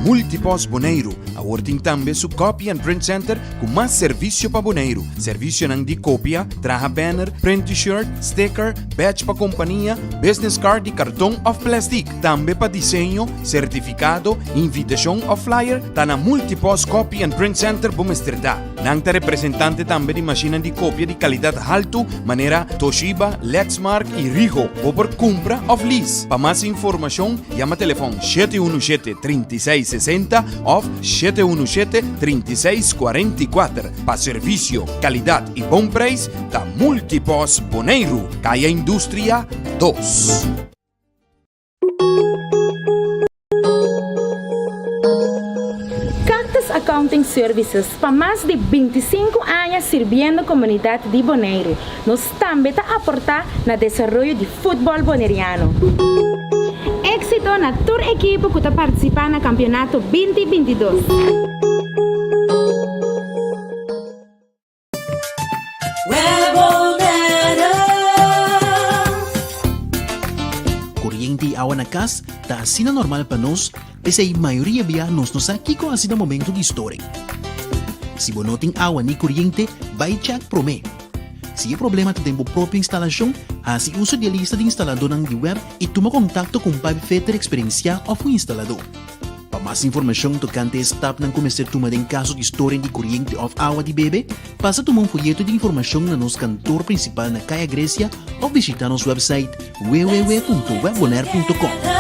Multipos Boneiro, awarding tambe su Copy and Print Center com mais serviço para Boneiro. Serviço nang di copia, traha banner, print t-shirt, sticker, badge pa companhia, business card e cartão of plastic. Tambe pa desenho, certificado, invitation of flyer, ta na Multipos Copy and Print Center Bumesterdá. Nang ta representante tambe di macchina di copia di qualidade alto, maneira Toshiba, Lexmark e Ricoh, ou por compra of lease. Pa mais informação, chama telefone 717-3660 ou 717-3644. Pa serviço, qualidade e bom preço, da Multipos Boneiro, Caia Indústria 2. Accounting Services para mais de 25 anos servindo a comunidade de Boneiro. Nós também está a aportar no desenvolvimento de futebol boneriano. Éxito na toda a equipe que está participando no campeonato 2022. Corriente awa na casa, tá assim normal para nós, mas a maioria de nós não sabe que assim no momento de história. Se você não tem água nem corriente, vai check prome. Se é problema de tempo própria instalação, assim uso de lista de instalador na web e toma contato com o Pai Fetter Experiencia ou o instalador. Para mais informação tocante a step ng começar tomar em caso de história de corriente ou água de bebê, passa a tomar folheto de informação na nosso cantor principal na Caia Grécia ou visitar nosso website www.webbonaire.com.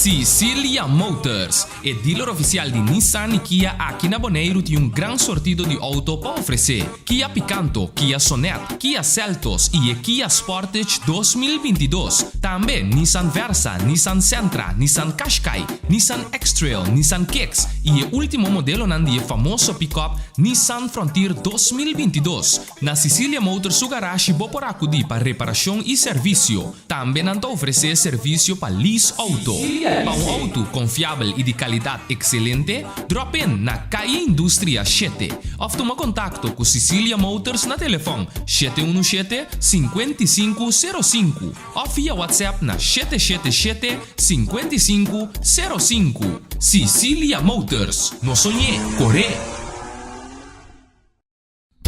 Cecilia Motors, el dealer oficial de Nissan y Kia aqui na Boneiro tem gran sortido de auto para oferecer. Kia Picanto, Kia Sonet, Kia Seltos e Kia Sportage 2022. Também Nissan Versa, Nissan Sentra, Nissan Qashqai, Nissan X-Trail, Nissan Kicks e o último modelo nandi famoso pick-up Nissan Frontier 2022. Na Cecilia Motors su garage bo por acudir para reparação e serviço. Também nanta oferecer serviço para lease auto. Para auto confiável e de qualidade excelente, drop in na Caia Indústria 7. Ou toma contato com Cecilia Motors na telefone 717-5505 ou via WhatsApp na 777-5505. Cecilia Motors, no sonhé, corre!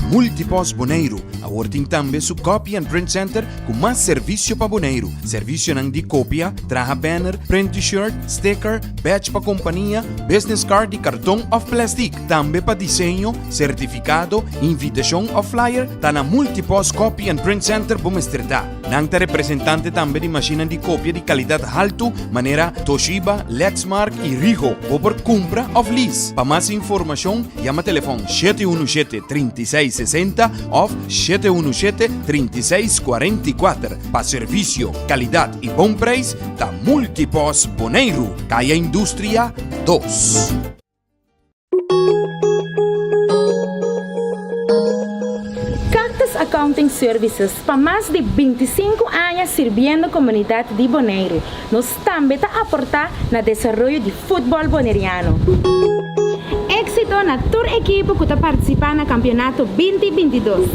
Multipos Boneiro, awarding tambe su Copy and Print Center com mais serviço para Boneiro. Serviço nang di copia, traha banner, print t-shirt, sticker, badge pa companhia, business card e cartão of plastic. Tambe pa desenho, certificado, invitation of flyer, ta na Multipos Copy and Print Center Bumesterdá. Nang ta representante tambe di macchina di copia di qualidade alto, maneira Toshiba, Lexmark e Ricoh, ou por compra of lease. Pa mais informação, chama telefone 717-3660 ou 717-3644. Pa serviço, qualidade e bom preço, da Multipos Boneiro, Caia Indústria 2. Accounting Services para mais de 25 anos servindo a comunidade de Boneiro. Nós também está a aportar no desenvolvimento de futebol boneriano. Éxito na toda a equipe que está participando no campeonato 2022.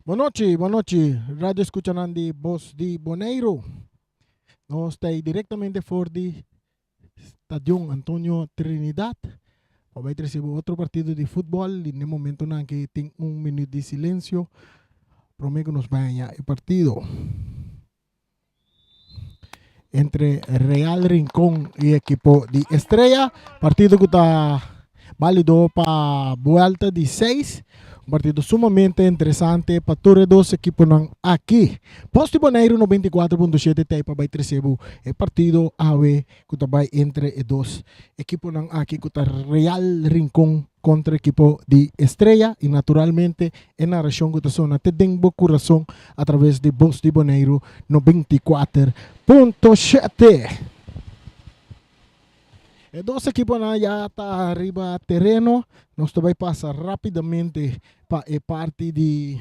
Boa noite. Radio escuchan de Voz de Boneiro. Nós estamos diretamente fora do Estádio Antônio Trinidad. Vai receber outro partido de futebol. E no momento em que tem minuto de silêncio, prometo que nos vai o partido entre Real Rincón e equipo de Estrella. Partido que está válido para volta de 6. Um partido sumamente interessante para todos os equipos aqui. Posto Boneiro 94.7 Taipa vai receber o partido AWE que vai entre os dois equipos aqui que Real Rincón contra equipo de Estrella e naturalmente a narração que está te denbo coração através de Posto Boneiro 94.7. Dos equipos já está arriba terreno. Nós também passa rapidamente para a parte de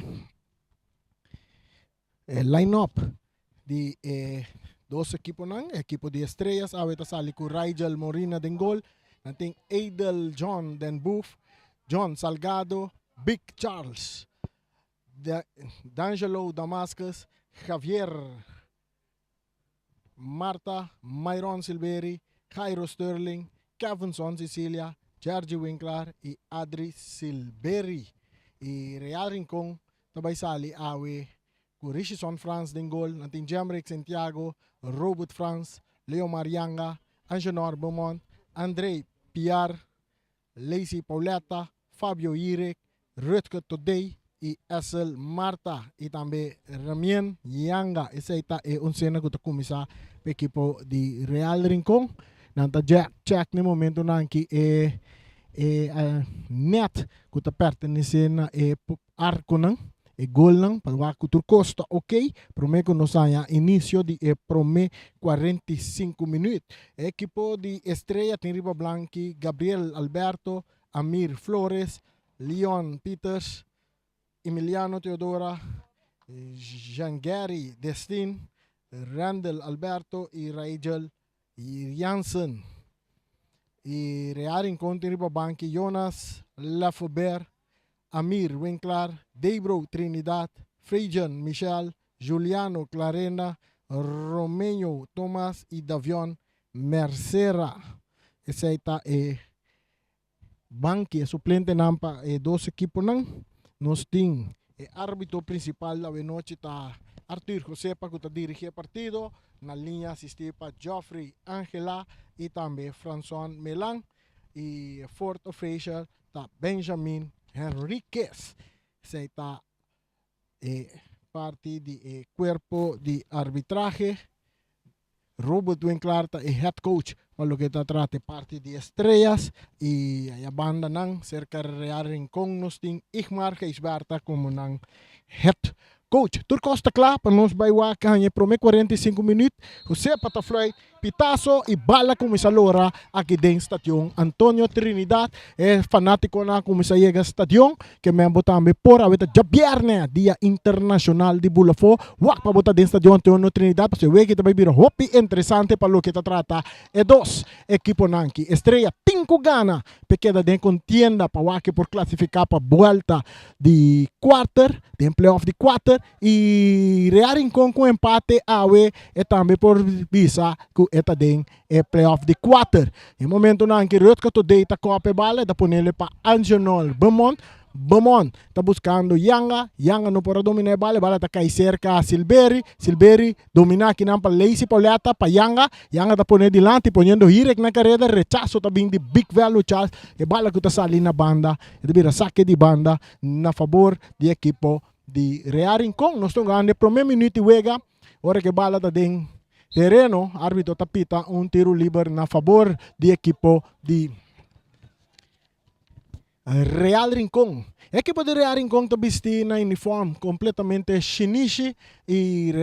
line-up de dos equipos. Equipo de Estrellas, aveta sali com Rigel Morina den gol. Tem Adel John den Booth, John Salgado, Big Charles, D'Angelo Damascus, Javier Marta, Myron Silveri, Jairo Sterling, Kevin Son Cecilia, Georgie Winkler e Adri Silveri. E Real Rincón também sali awe com Richison France den gol, natin Jamrick Santiago, Robert France, Leo Marianga, Angenor Beaumont, André Piar, Lacey Pauleta, Fabio Irek, Rutger Todey e Essel Marta e também Ramien Yanga. Essa é uma cena que está começando o equipo de Real Rincón. Nanta check no momento na que net que está pertencendo na arco nang gol nang para que Costa ok prometo nos haya início de prome 45 minutos. Equipo de Estrella tem Riba Blanqui, Gabriel Alberto, Amir Flores, Leon Peters, Emiliano Teodora, Jean-Gary Destin, Randall Alberto e Rigel Jansen. E Real Rincón tem Riba Banqui, Jonas Lafoubert, Amir Winkler, Debro Trinidad, Frejan Michel, Juliano Clarena, Romeo Thomas e Davion Mercera. Esse aí tá banque suplente nampa dos equipos nang. Nós tem árbitro principal da noite tá Arthur Josepa que tá dirige o partido. Na linha assistir para Geoffrey Angela e também François Melan. E fourth official tá Benjamin Henriquez. Esse tá parte de cuerpo de arbitraje. Robert Winkler tá head coach para lo que está trate parte de Estrellas e a banda nang cerca Real Rincón nos tem Igmar Geisberta como nang head coach. Turcosta claro para nos baiwa kanya prome 45 minutos. José Patafloy pitaso e bala como sa lora aqui dentro do Estadio Antônio Trinidad. Fanático na como sa llega estadio que membo tambe por aveta jabierne dia internacional de Bulafo. Wak pa bota dentro do Estadio Antônio Trinidad para se ver que também vira hopi interessante para lo que ta trata. E dos equipo nanki Estrella 5 gana pequena den contienda para wak por classificar para volta de quarter, de playoff de quarter e Real Rincón com empate awe e também por visa que eta den playoff de quarter. Em momento na que Rutger Todey ta copa bala da ponele para Angenol Beaumont. Beaumont está buscando Yanga não pode dominar a bala está cai cerca a Silveri domina aqui para Lacey Pauleta para Yanga está pondo delante, ponendo Hirek na carreira, rechazo também de Big Value Charles, e bala que está salindo na banda, e vira saque de banda na favor do equipo de Real Rincón. Nós estamos ganhando pro meio minuto e wega, hora que bala está dentro terreno, árbitro tapita tiro livre na favor do equipo de Real Rincón. Equipo de Real Rincón está vestido na uniforme completamente chinichi e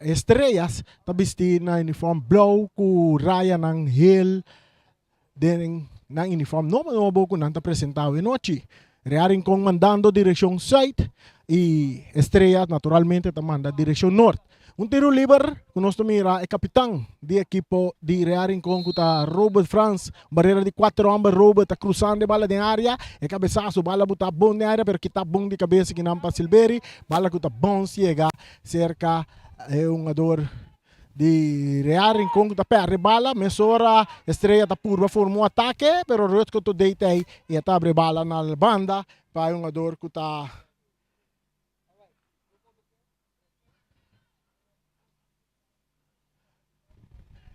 Estrellas está vestido na uniforme blue com raya ng heel na uniforme novo que não está apresentado em noite. Real Rincón mandando direção site e Estrellas naturalmente está mandando direção norte. Un tiro libre, conosco mira, è capitão di equipo di Real Rincón, kuta Robert France, barreira di 4 homens, Robert tá cruzando bala de área, e cabeçaço, bala buta bom de área, pero que tá bom de cabeça que não para Silberi, bala kuta bom chega cerca é um jogador de Real Rincón kuta perde bala, mesora Estrela tá purva formou ataque, pero Röt kuta deitei e tá abre bala na banda, para um jogador kuta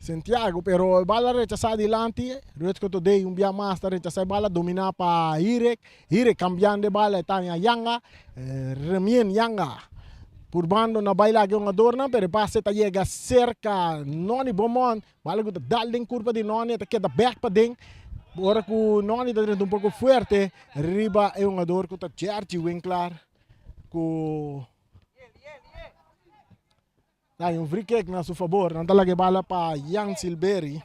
Santiago, pero bala rechazada adelante, Röt kuta dei un via master rechazada bala, domina para Irek cambiando de bala, Tanya Yanga, Remien Yanga. Por bando na baila que um adorna, pero passa tá chega cerca Noni Bomon, bala que dá dentro curva de Noni, tá queda back para dentro. Ora que o Noni tá dentro um pouco forte, riba é um ador que tá George Winkler, que dá um free kick na seu favor, não tá lá que bala para Jan Silberi.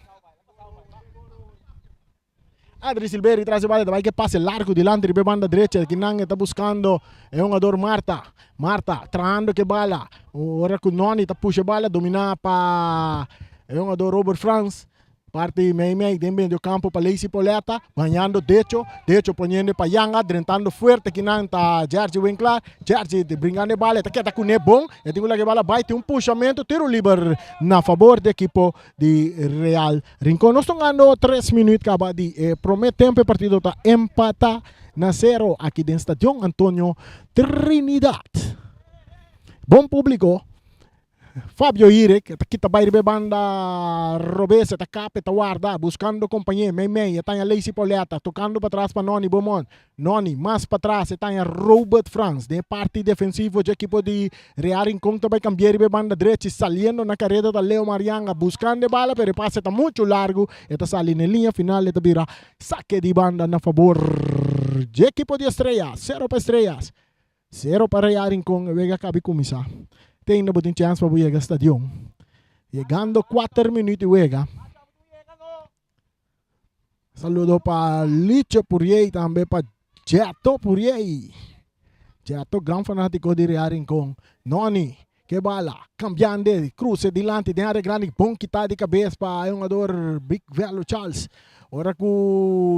Adri Silberi traz a bola, vai que passe largo delante de banda direita, que não está buscando, é um jogador Marta, traindo que bala, ora que o Noni está puxa a bola, domina para, é um jogador Robert France, parte meio de meio campo para Leisi Poleta, ganhando Decho ponendo para Yanga, drentando forte que não está George Winkler, George brincando a bola, está quieto com o bom, e tem que bola vai ter um puxamento, tiro livre na favor do equipo de Real Rincón. Nós estamos ganhando 3 minutos, acaba de prometer tempo, o partido está empata na 0 aqui no Estádio Antônio Trinidad. Bom público. Fabio Irek, kita bayar banda Robes, ta kape, ta guarda, buscando companhia, Mei, tanya Leisi Poleta, tocando para trás para Noni Bomon, Noni, mais para trás, tanya Robert France, de parte defensivo de equipo de Real Rincón, também cambiar banda direita, saliendo na carrera da Leo Marianga, buscando bala, pero passa está muito largo, eta sali na linha final, eta vira saque de banda na favor de equipo de Estrellas, 0 para Estrellas, 0 para Real Rincón, vega cabe começar. Tem na botin chance para chegar ao estádio. Chegando 4 minutos chega. Saludo para Licho Puriei, também para Jeto Puriei. Jeto, grande fanático de Real Rincón. Noni, que bala, cambiando, cruze delante, de área grande, bom quitar de cabeça para um jogador Big Velo Charles. Ora que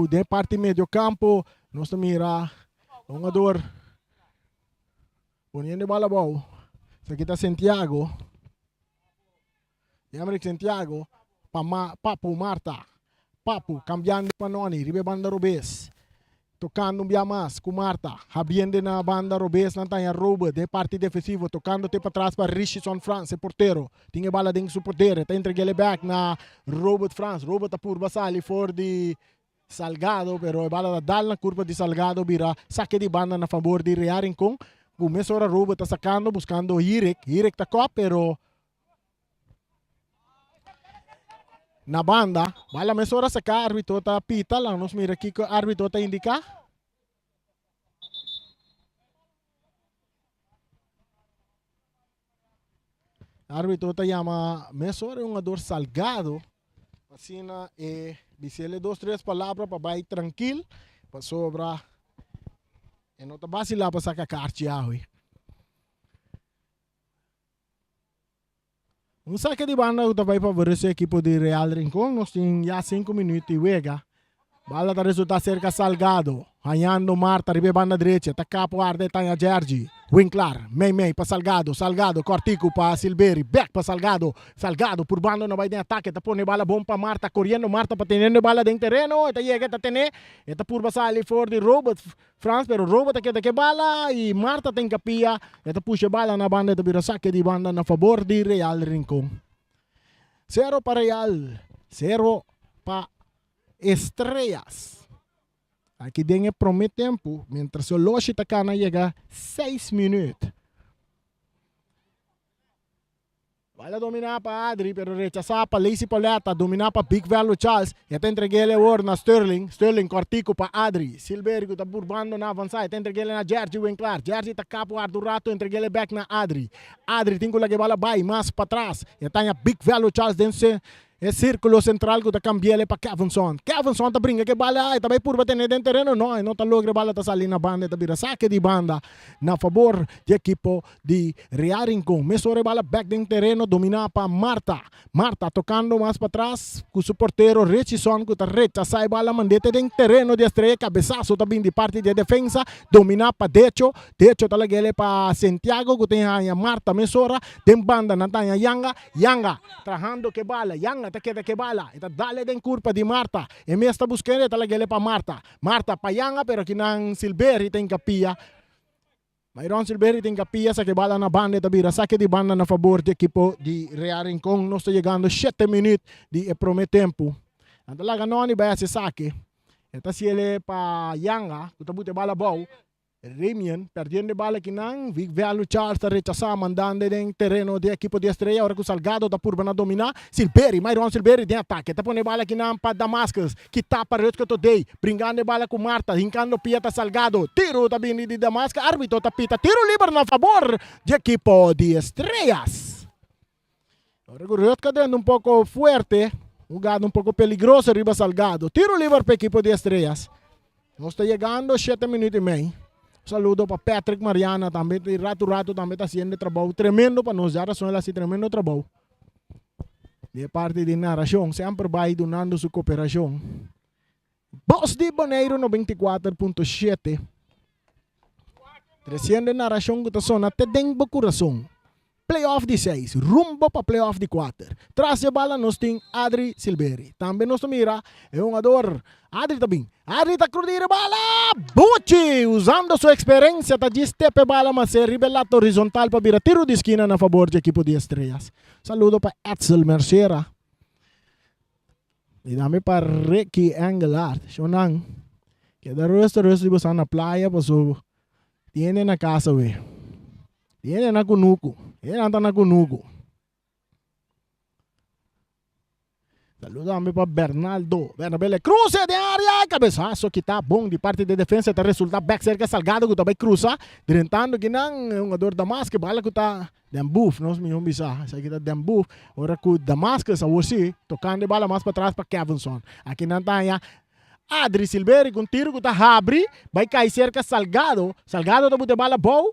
de parte meio campo, nós mira um jogador ponendo bala boa. Aqui está Santiago. Santiago. Papu Marta. Papu cambiando para Noni. Ribe banda Robes. Tocando um mais com Marta. Habiendo na banda Robes. Não tem a rouba de parte defensiva. Tocando para trás para Richardson France. Porteiro. Tinha bala dentro do porteiro. Está entregando back na Robert France. Robert está por basali for de Salgado. Pero a bala da na curva de Salgado. Vira saque de banda na favor de Real Rincón. Começa a Robert está sacando, buscando Irek está cá, pero na banda, bala mesora sacar, árbitro está pita, lá nos mira aqui que o árbitro está indicar. Árbitro está chama mesora um jogador Salgado, assim dizer-lhe 2, 3 palavras para vai tranquilo, para sobra. E não está fácil lá para sacar cartinha. Um saque de banda que vai favorecer a equipe de Real Rincón. Nós temos já 5 minutos e chega. Bala está resultado cerca Salgado. Ganhando Marta, ribe banda direita. Está cá para o ar de Tanya George. Winkler, Mei para Salgado. Salgado, cortico para Silberi. Back para Salgado. Salgado por banda não vai de ataque. Está pondo bala bom para Marta. Correndo Marta para ter bala dentro terreno. Está chega, está tendo. Está por passar ali fora de Robert France. Pero Robert está que bala. E Marta tem capia. Está puxa bala na banda. Está vira saque de banda na favor de Real Rincón. 0 para Real. 0 para Estrellas. Aqui tem promete tempo, mientras o Loshi Takana chega 6 minutos. Vai dominar para Adri, pero rechazar para Leisi Poleta, dominar para Big Velo Charles, e até entreguei o na Sterling, cortico para Adri, Silbergo está burbando na avançada, até entreguei na George Winkler, George está capo do rato, entreguei back na Adri tem que levar a bola mais para trás, e até Big Velo Charles dentro É círculo central que tá cambiando para Kevinson. Kevinson tá brinca que bala, também por bater dentro terreno, não tá logra bala tá salir na banda, tá vira saque de banda na favor de equipo de Real Rincón. Mesore bala back dentro terreno, domina para Marta. Marta tocando mais para trás, com o porteiro Richison, que tá recha, sai bala, mandete dentro terreno de Estrella, cabeçaço também de parte de defensa, domina para Decho tá lagele para Santiago, que tem a Marta Mesora, tem banda na tanya Yanga, trajando que bala, Yanga te queda que bala, eta dale den curva de Marta, e me está buscando tá lagele para Marta pa Yanga, pero kinang Silveri tem capia. Mayroon Silveri tem capia sa que bala na banda, tabira saque de banda na favor de equipo de Real Rincón. Nós está chegando 7 minutos de primeiro tempo. Ang talaga no ni ba si saque. Eta si ele pa Yanga, kutabute bala bau. Remian, perdendo bala kinang, Vigvelo Charles está rechazando, mandando em terreno de equipo de Estrella, agora que o Salgado está por dominar, Silveri, Myron Silveri tem ataque, está pondo bala kinang para Damascus, que tapa reto que today, brincando bala com Marta, hincando Pieta Salgado, tiro também de Damascus, árbitro tapita, tiro livre na favor de equipo de Estrellas. Agora o reto que dando pouco forte, jogado pouco peligroso arriba Salgado, tiro livre para equipo de Estrellas. Nós está chegando 7 minutos e meio. Saludo para Patrick Mariana também, rato também está fazendo trabalho tremendo para nós, já são elas tremendo trabalho. De parte de narração, sempre vai donando sua cooperação. Boss de Boneiro 94.7. Crescendo narração que está sonando até dentro do coração. Playoff de 6, rumbo para playoff de 4. Traz a bala, nós temos Adri Silveri. Também nós mira, é um jogador. Adri também. Adri está cruzando a bala. Bucci, usando sua experiência, está de step a bala, mas é ribelato horizontal para virar tiro de esquina na favor do equipo de Estrellas. Saludo para Edsel Mercera. E dame para Ricky Engelhardt. Shonang. Que da resto de você na playa, para so. Tiene na casa, we. Tiene na kunuku. Ele anda na Gunugo. Saludame para Bernardo. Bernabelle cruza de área. Cabeçaço que tá bom de parte de defesa. Tá resultado back cerca Salgado que também cruza. Direntando que não é um jogador Damasco. Bala que tá Dembuf. Nós me bisa. Isso aqui tá Dembuf. Ora que Damasco a você. Tocando bala mais para trás para Kevinson. Aqui não tá Adri Silveri com tiro que tá abre. Vai cair cerca Salgado. Salgado tá botando bala boa.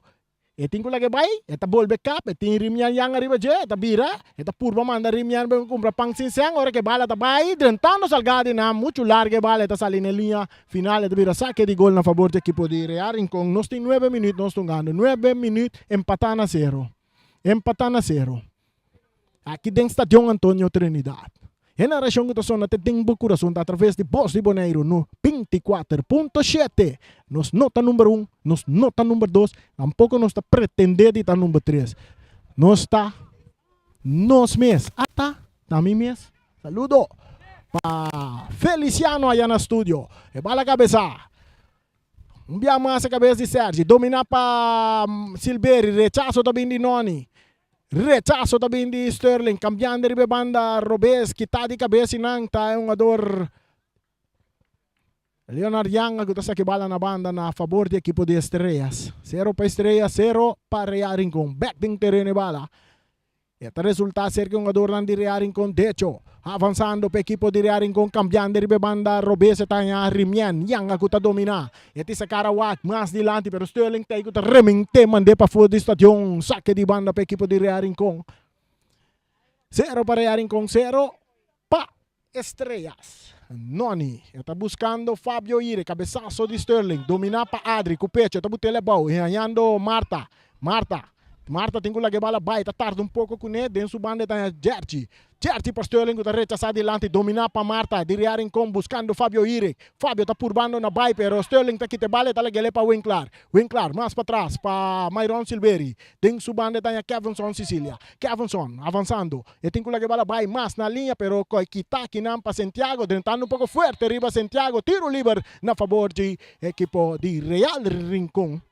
E tem que lagi baik, eta ball backup, e tem rimyan yang arriba je, eta bira, eta purba manda rimyan bang kumpra pang sinsang, ora que bala ta baik, drentando Salgado na muito larga bala, eta sali na linha final, eta bira saque de gol na favor do equipo de Real Rincón. Nós tem 9 minutos, nós estamos ganhando 9 minutos, empatando a 0. Empatando a 0. Aqui dentro do Estádio Antônio Trinidad. E na região que está até tem o coração através de Boss de Boneiro no 24.7. Nos nota número 1, nos nota número 2, tampouco nos está pretendendo estar número 3. Nos está, nos mês, ata, também mês. Saludo para Feliciano aí no estúdio. E bala cabeça. Via mais a cabeça de Sérgio. Domina para Silveri, rechazo também de Noni. Rechazo também de Sterling, cambiando de banda Robes, que está de cabeça nang tá um jogador Leonard Yang, que está bala na banda na favor do equipo de Estrellas. 0 para Estrellas, 0 para Real Rincón. Back ding terreno bala. E tá resultado ser que um jogador de Real Rincón, de hecho, avançando para o equipo de Real Rincón, cambiando de banda Robes, está em Rimian, Yang, que está dominar. E tem essa cara mais dilante, pero Sterling tem que está remente, mandei para fora do estádio, saque de banda para o equipo de Real Rincón. 0 para Real Rincón, 0 para Estrellas. Noni, está buscando Fabio Ire, cabeçaço de Sterling, dominar para Adri, com o pecho, está botando bom, ganhando Marta tem que lá que bala vai, tá tarde pouco com ele, dentro da banda tá Gerti para Sterling, que tá rechaçado adiante, dominar para Marta, de Real Rincón, buscando Fabio Ire. Fabio tá purbando na vai, pero Sterling tá aqui te bala, tá lá que para Winklar, mais para trás, para Myron Silveri. Dentro da banda tá Kevinson Sicilia. Kevinson, avançando. E tem que lá que bala vai, mais na linha, pero que tá aqui não para Santiago, tentando pouco forte, arriba Santiago, tiro livre na favor de equipo de Real Rincón.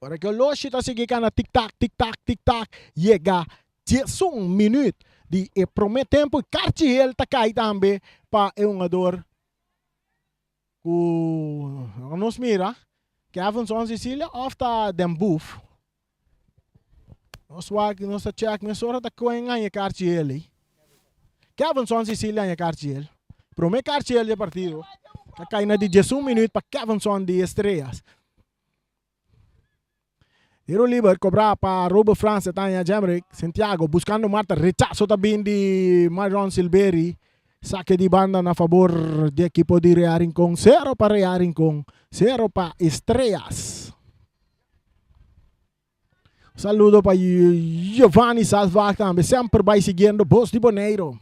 Para que o Loshi está seguindo na tic-tac, chega 10 minutos de primeiro tempo e Cartiel está caindo também para um jogador que nos mira, que avançou Sicília, ofta Dembuf. Nós check, nós hora está com a Cartiel. Kevin Son Sicilia e Cartiel. Prome Cartiel de partido. Cai na de 11 minutos para Kevin Son de Estrellas. Tiro liber cobrar para Robo France, Tanya Jamrick, Santiago, buscando Marta, rechazo também de Myron Silveri, saque de banda na favor do equipo de Real Rincón, 0 para Real Rincón, 0 para Estrellas. Saludo para Giovanni Salvac também, sempre vai seguindo Posti Boneiro.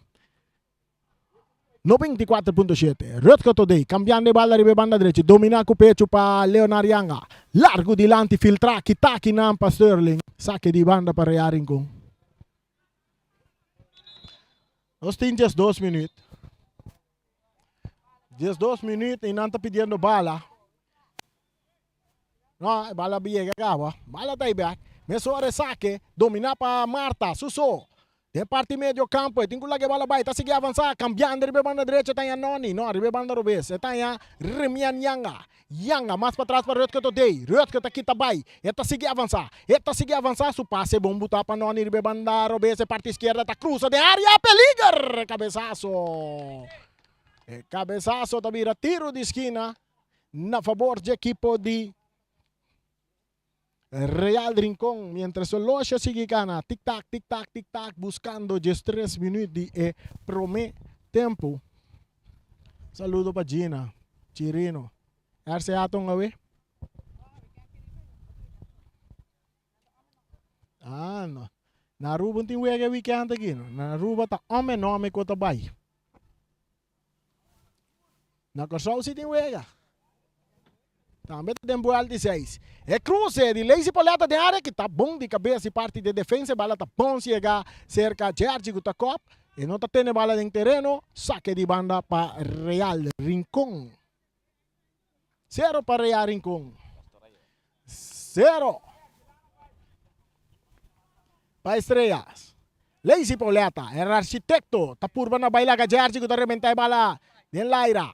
94.7, Rutger Today, cambiando de bala ribe banda direita, domina com o pecho para Leonard Yanga, largo di lanti, filtra, kitaki nampa Sterling, saque de banda para Real Rincón. Nós temos 2 minutos. 2 minutos e não está pedindo bala. Não, bala biega gawa, bala tá aí back. Mesora saque, domina para Marta, Suso. De parte medio campo, tem que lá que bola vai, tá seguir avançar, cambiando ribe banda direita, tá aí Noni, não, ribe banda Robes, tá aí Remian Yanga, mais para trás para Rutger Today, Rutger tá aqui também, tá seguir avançar, su passe bom botar para Noni, ribe banda Robes, parte esquerda, tá cruza de área, peligar, cabeçaço, tá vira tiro de esquina, na favor de equipo de Real Rincón, mientras el Locha sigue gana, tic-tac, buscando 3 minutos de prome tempo. Saludo para Gina, Chirino. Arce atong awe? No. Naruba tin wega weekend aqui, no. Naruba ta nome ko tabay. Nakasau si tin wega. Também tem boa de 6. É cruze de Lazy Poleta de área que está bom de cabeça e parte de defesa. Bala está bom chegar cerca de Arge Gutacop. E não está tendo bala em terreno. Saque de banda para Real Rincón. 0 para Real Rincón. 0 para Estrellas. Lazy Poleta. Era arquitecto. Está purba na baila de Arge Gutacop. Bala. Den Laira.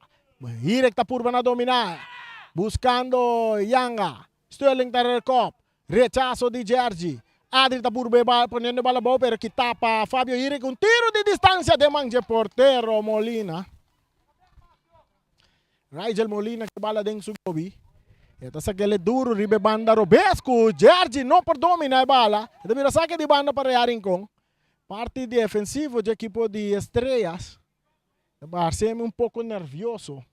Hirek está purba na dominar. Buscando Yanga, Sterling Tarerkop, rechazo de Georgie, Adri Tapurbe poniendo bala boa, pero que tapa Fabio Iric, un tiro de distancia de manje portero Molina. Rigel Molina que bala dentro su gobi. Esta saquele duro, ribe banda Robesco, Georgie não por dominar a bala. Esta mira saque de banda para Real Rincón. Parte defensivo de equipo de Estrellas. Barceme um pouco nervioso.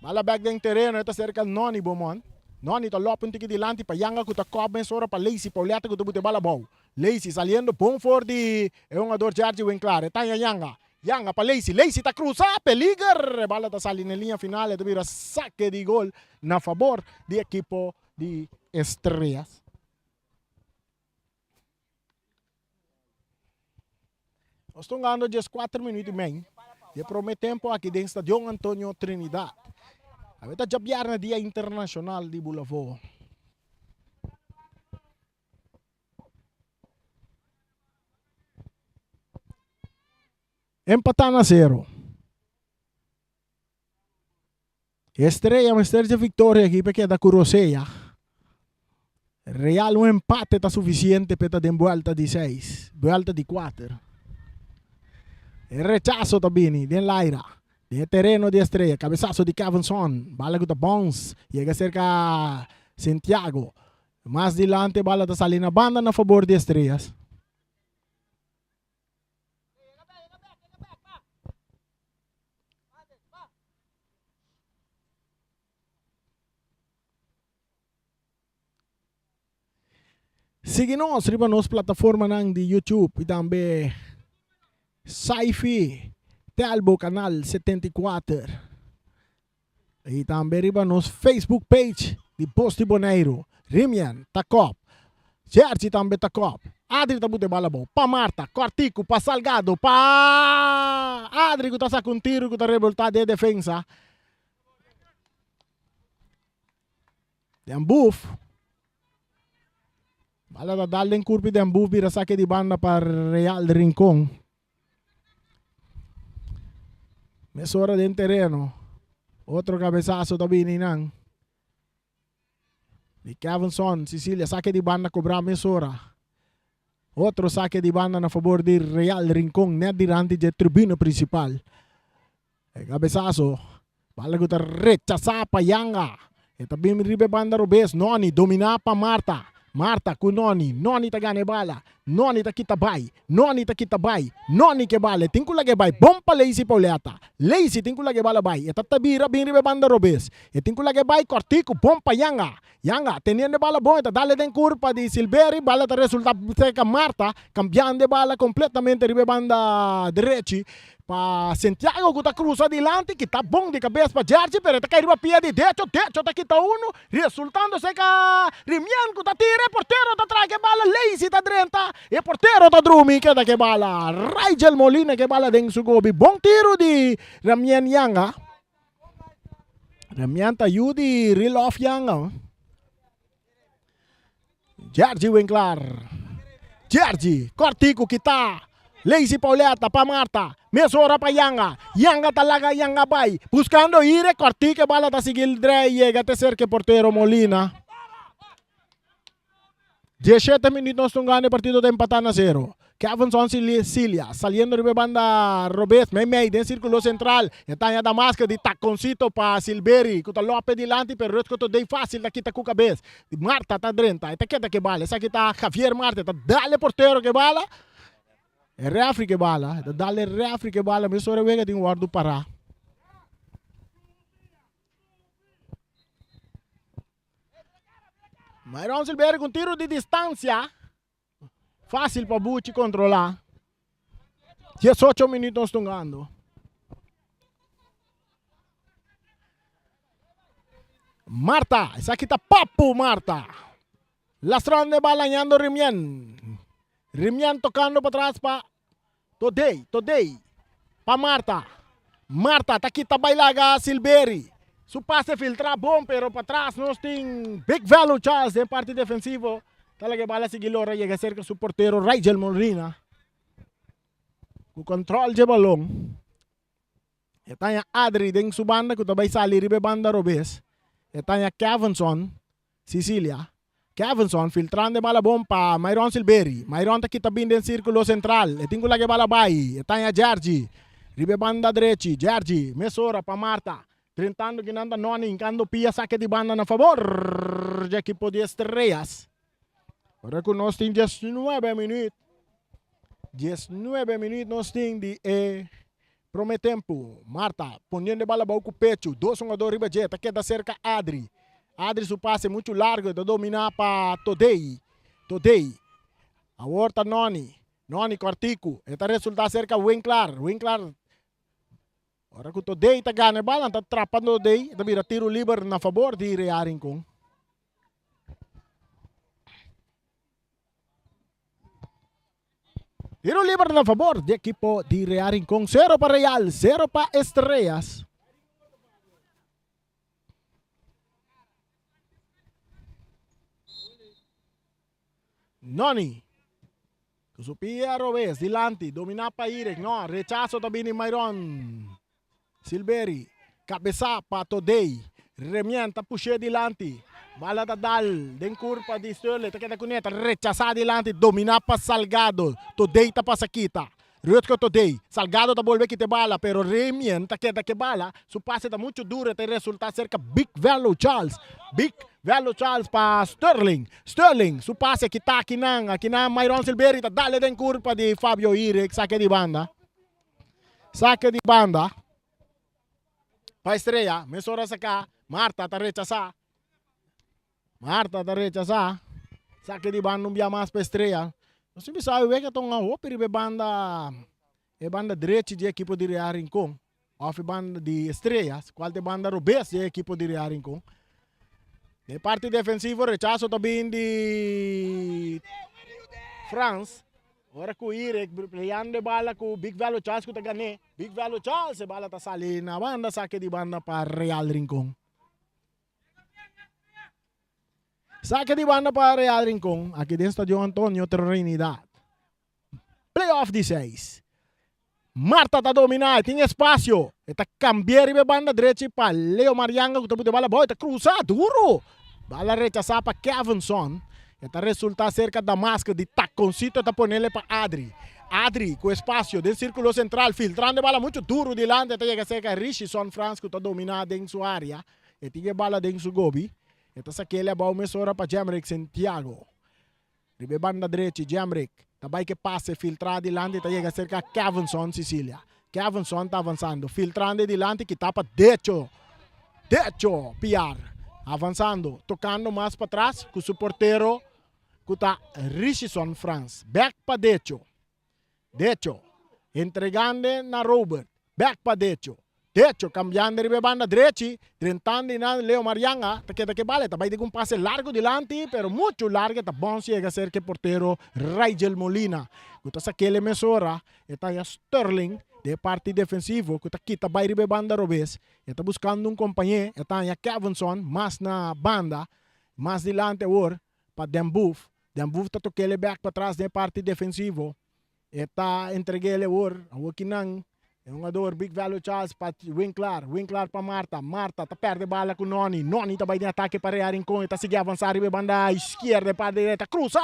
Bala back dentro terreno, esta cerca Noni Bomon. Noni tá lopo um tique de lante para Yanga que tá cobre sora para Lazy Pauleta que tu bote bala bom. Lazy saliendo bom for de um jogador George Winkler. Tá Yanga para Lazy tá cruzar, peligar. Bala tá salindo na linha final, e vira saque de gol na favor do equipo de Estrellas. Nós estamos ganhando 4 minutos e meio. E prometemos aqui dentro do Estadio Antonio Trinidad. Avete già na Dia Internacional di Bulavo. Empatando a 0. Estrella Mister de Victoria aqui porque da Curoseia. Real um empate está suficiente para dar vuelta de 6. Vuelta de 4. El rechazo também, den Laira. De terreno de Estrella, cabezazo de Kevin Son, bala que Bones, llega cerca Santiago, más adelante bala de Salina, banda na favor de Estrellas. Siga-nos riba nos plataforma de YouTube e também Saifi Telbo Canal 74 e também riba nos Facebook page de Posti Boneiro, Rimian, Takop, Gerci também Takop, Adri tabute bala bom, pa Marta, Cortico, pa Salgado, pa Adri que tá sacando um tiro que tá revoltado de defesa. Dembuf. Bala da dale em curva de Dembuf, vira saque de banda para Real Rincón. Mesora de terreno. Outro cabeçazo também Ninang. De Kevin Son, Sicilia, saque de banda cobrar Mesora. Outro saque de banda na favor de Real Rincón, net diante da tribuna principal. Cabeçazo, bala que rechaza pa Yanga. E também ribe banda Robes, Noni, domina pa Marta. Marta com Noni tá ganha bala. Noni tá kita bay, Noni tá kita bay. Noni que bala, tem que lagi bay. Bom pa Lazy Pauleta. Lazy tem que lagi bala bay. E tatabira bem ribe banda Robes. E tem que lagi bay cortico, bom pa Yanga. Yanga, teniendo bala bom, dale den curva de Silveri, bala ta resulta seca Marta, cambiando de bala completamente ribe banda derecha. Pa Santiago que tá cruza adiante, que tá bom de cabeça para Jardim, pero tá caindo a pia de techo tá quita uno, resultando seca Rimian que tá tira, porteiro tá atrás que bala, Lazy tá drenta, e porteiro tá drumi que da que bala, Rigel Molina que bala den sugobi, bom tiro de Ramian Yanga. Ramian tá yudi real off Yanga. Jardim Winkler. Jardim, cortico que tá. Lazy Pauleta pa Marta. Mesora pa Yanga. Yanga talaga Yanga bay. Buscando ire, cortico bala ta sigil dre. Llega até cerca porteiro Molina. 17 minutos estão ganhando o partido de empatar a 0. Kevinson Cilia, saliendo de banda Robes, Mei, den círculo central. Entanya Damasca de taconcito para Silveri. Kuta Lopes dilante, pero es que todo de fácil da kita ku cabeça. Marta tá drenta, eta queda que bala. Essa aqui tá Javier Marta, tá dale porteiro que bala. É refri que bala, dale refri que bala. Me sora wega tem guardo para. Myron Silveri com tiro de distância. Fácil para Bucci controlar. 18 minutos estão ganhando. Marta, essa aqui tá papo, Marta. Lastrando de bala, ganhando Rimian. Rimian tocando para trás para Todei. Para Marta. Marta, tá aqui tá bailaga Silveri. Su passe filtra bom, pero para trás nós tem Big Value Charles em parte defensivo. Talaga bala si Gilora llega cerca su portero Rigel Molina. Ku control de balong. Etanya Adri deng su banda ku tabay sali ribe banda Robes. Etanya Kevinson Sicilia. Kevinson filtrando bala bom pa Myron Silveri. Myron ta kita bin den círculo central. Etingo lagi bala bay. Etanya Jardi. Ribe banda derechi. Jardi. Mesora pa Marta. Tentando ginanda Noni. Incando pia saque de banda na favor. De equipo de Estrellas. Agora que nós temos 19 minutos. 19 minutos nós temos de prometempo. Marta, ponendo bala para o pecho. 2 jogadores riba jeta. Queda cerca Adri. Adri su passe muito largo. De dominar para Todei. A horta Noni. Noni cortico. Eta resulta cerca Winkler. Agora que o Todei está ganhando bala. Está atrapando o Todei. Está vira tiro livre na favor de Real Rincón. Tiro libre na favor de equipo de Real Rincón. 0 para Real, 0 para Estrellas. Noni. Kusupia Robes, dilante, domina para Irek. No, rechazo também de Myron Silveri. Cabeça para Todei. Remienta, puxa dilante. Bala da dal, den curva de Sterling, tá queda cuneta, rechazar adiante, dominar para Salgado, Todei tá para Saquita, Rutko Todei, Salgado tá volver que te bala, pero Remien tá queda que bala, su passe tá muito duro, tem resultado cerca Big Value Charles para Sterling, su passe que tá aqui na Myron Silveri, tá dale den curva de Fabio Irek, saque de banda, para Estrella, Mesora saca, Marta tá rechazar. Marta da rechazar. Saque de banda não via mais para Estrela. Nós sempre sabemos que estão a ópera e banda direita de equipe de Real Rincón. Ou banda de Estrelas. Qual de banda Robes de equipe de Real Rincón. De parte defensiva, rechazo também de France. Agora com o Irek, playando de bala com o Big Value Charles que está ganhando. Big Value Charles, a bala está salindo na banda, saque de banda para Real Rincón. Saque de banda para Real Rincón, aqui dentro do Estadio Antonio Trinidad. Playoff de 6. Marta está dominando, tem espaço. Está cambiando de banda direita para Leo Marianga, que está bala boa, está cruzado, duro. Bala rechazada para Kevinson. Esta resulta cerca da Damasco de taconcito está ponerle para Adri. Adri con espacio del círculo central, filtrando bala mucho duro delante, te llega cerca Richison Franz que está dominado en su área. E tiene bala en su gobi. Esta saquele a bala mesora para Jamrick Santiago. Ribe banda derecha, Jamrick. Tabay que pase, filtrado delante, te llega cerca Cavinson, Sicilia. Cavinson está avanzando, filtrando delante, que tapa derecho, Piar. Avanzando, tocando más para atrás, con su portero, que está Richison Franz. Back para derecho, entregando na Robert, back para derecho, cambiando de banda derecha, tentando na Leo Marianga, que vale, também de un pase largo delante, pero mucho largo, está bom llega a ser que portero Rigel Molina, que está aquele mesora, está ya Sterling, de parte defensivo, que está quita baile de banda Robes, está buscando un compañero, está ya Cavinson, más na banda, más delante ahora, para Dembouf está tocando back para atrás de parte defensivo, está entreguele ahora, a Wakinang, é um jogador Big Value Charles para Winkler para Marta tá perde bala com Noni tá vai de ataque para rear em com, tá seguir avançar e banda esquerda para direita, cruza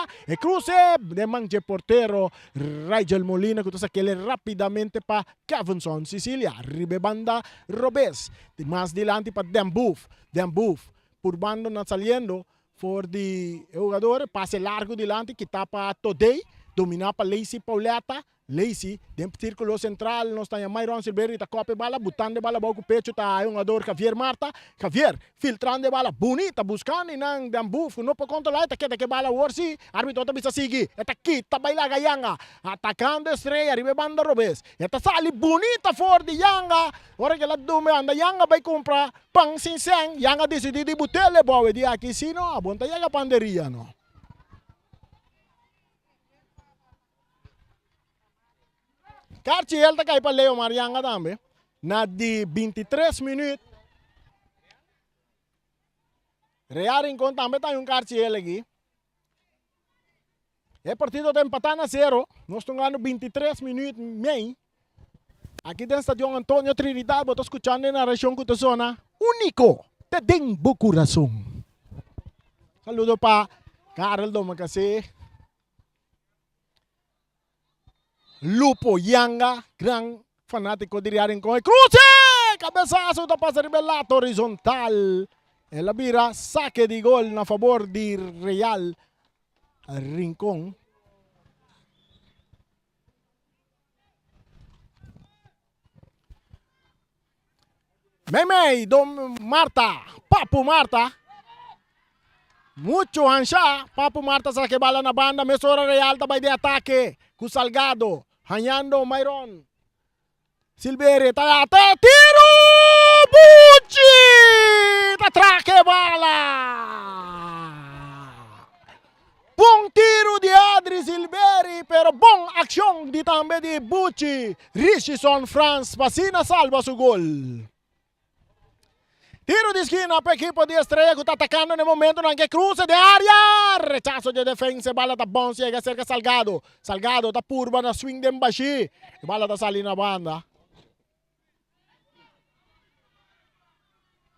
de manche portero Rigel Molina que tá aquele rapidamente para Cavinson, Sicilia, ribe banda Robes, mais delante para Dembouf, por bando na saliendo for de jogador, passe largo delante que tá para Todei, dominar para Lacey Pauleta, Lacey, dentro do círculo central, nós temos Myron Silveira, está copia bala, botando bala, boca o pecho, está um jogador Javier Marta, filtrando bala, bonita, buscando e não Dambuf, não pode controlar, está que bala, orsi, árbitro está bisa seguir, está aqui, está baila Yanga, atacando Estrela, arriba banda Robes, está sali bonita for de Yanga, ora que ela dume anda, Yanga vai comprar pang sinseng, Yanga decidi de botele, boa, de aqui, sino, a bonta Yanga panderia, não. Cartiel está cai para Leo Marianga também. Na de 23 minutos. Real Rincón também tem Cartiel aqui. É partido de empatar a 0. Nós estamos ganhando 23 minutos meio. Aqui dentro do estádio Antônio Trinidad, estou escutando na região que zona único. Te Dembo Coração. Saludo para Carol Domacase. Lupo Yanga, gran fanático de Rincón. ¡Cruce! Cabezazo da pase ribelato horizontal. E la vira, saque de gol a favor de Real Rincón. Memei, Dom Marta, Papo Marta. Mucho ansha, Papo Marta sa que bala na banda, mesora Real tabay de ataque. Com Salgado, Hanyando Myron. Silveira, tiro! Bucci! Traque bala! Bom tiro de Adri Silveira, pero bom ação de também de Bucci. Richison Franz, Passina salva seu gol. Tiro de esquina para a equipe de Estrela que está atacando no momento em que cruza de área. Rechazo de defesa, bala está bom, chega cerca Salgado. Salgado está purba na swing de Mbaxi. Bala está salindo na banda.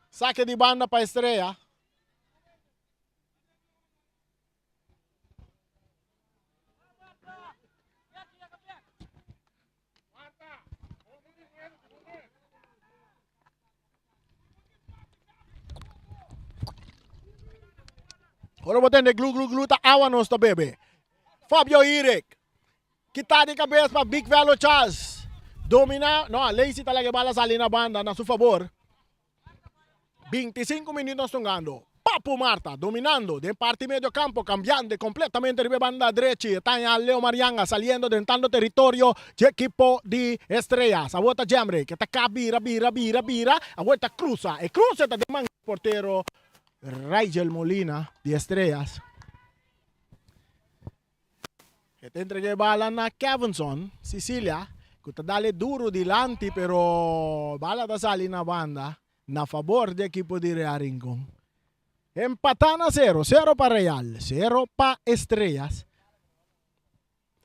Saque de banda para Estrela. Ora botando glu tá awa nos tá bebê. Fabio Irek. Kita de cabeça para Big Velo Charles. Domina, não, Lacey talaga bala sali na banda na seu favor. 25 minutos jogando. Papo Marta dominando de parte medio campo, cambiando completamente de banda derecha. Está Leo Marianga saliendo, tentando territorio de equipo de Estrellas. A vuelta Jamre, que está acá, vira. A vuelta cruza. E cruza está de man portero Rigel Molina de Estrellas. Te entregué bala na Cavinson, Sicilia, que te dale duro delante, pero bala da sali na banda, na favor de equipo de Real Rincón. Empatan a 0 para Real, 0 para Estrellas.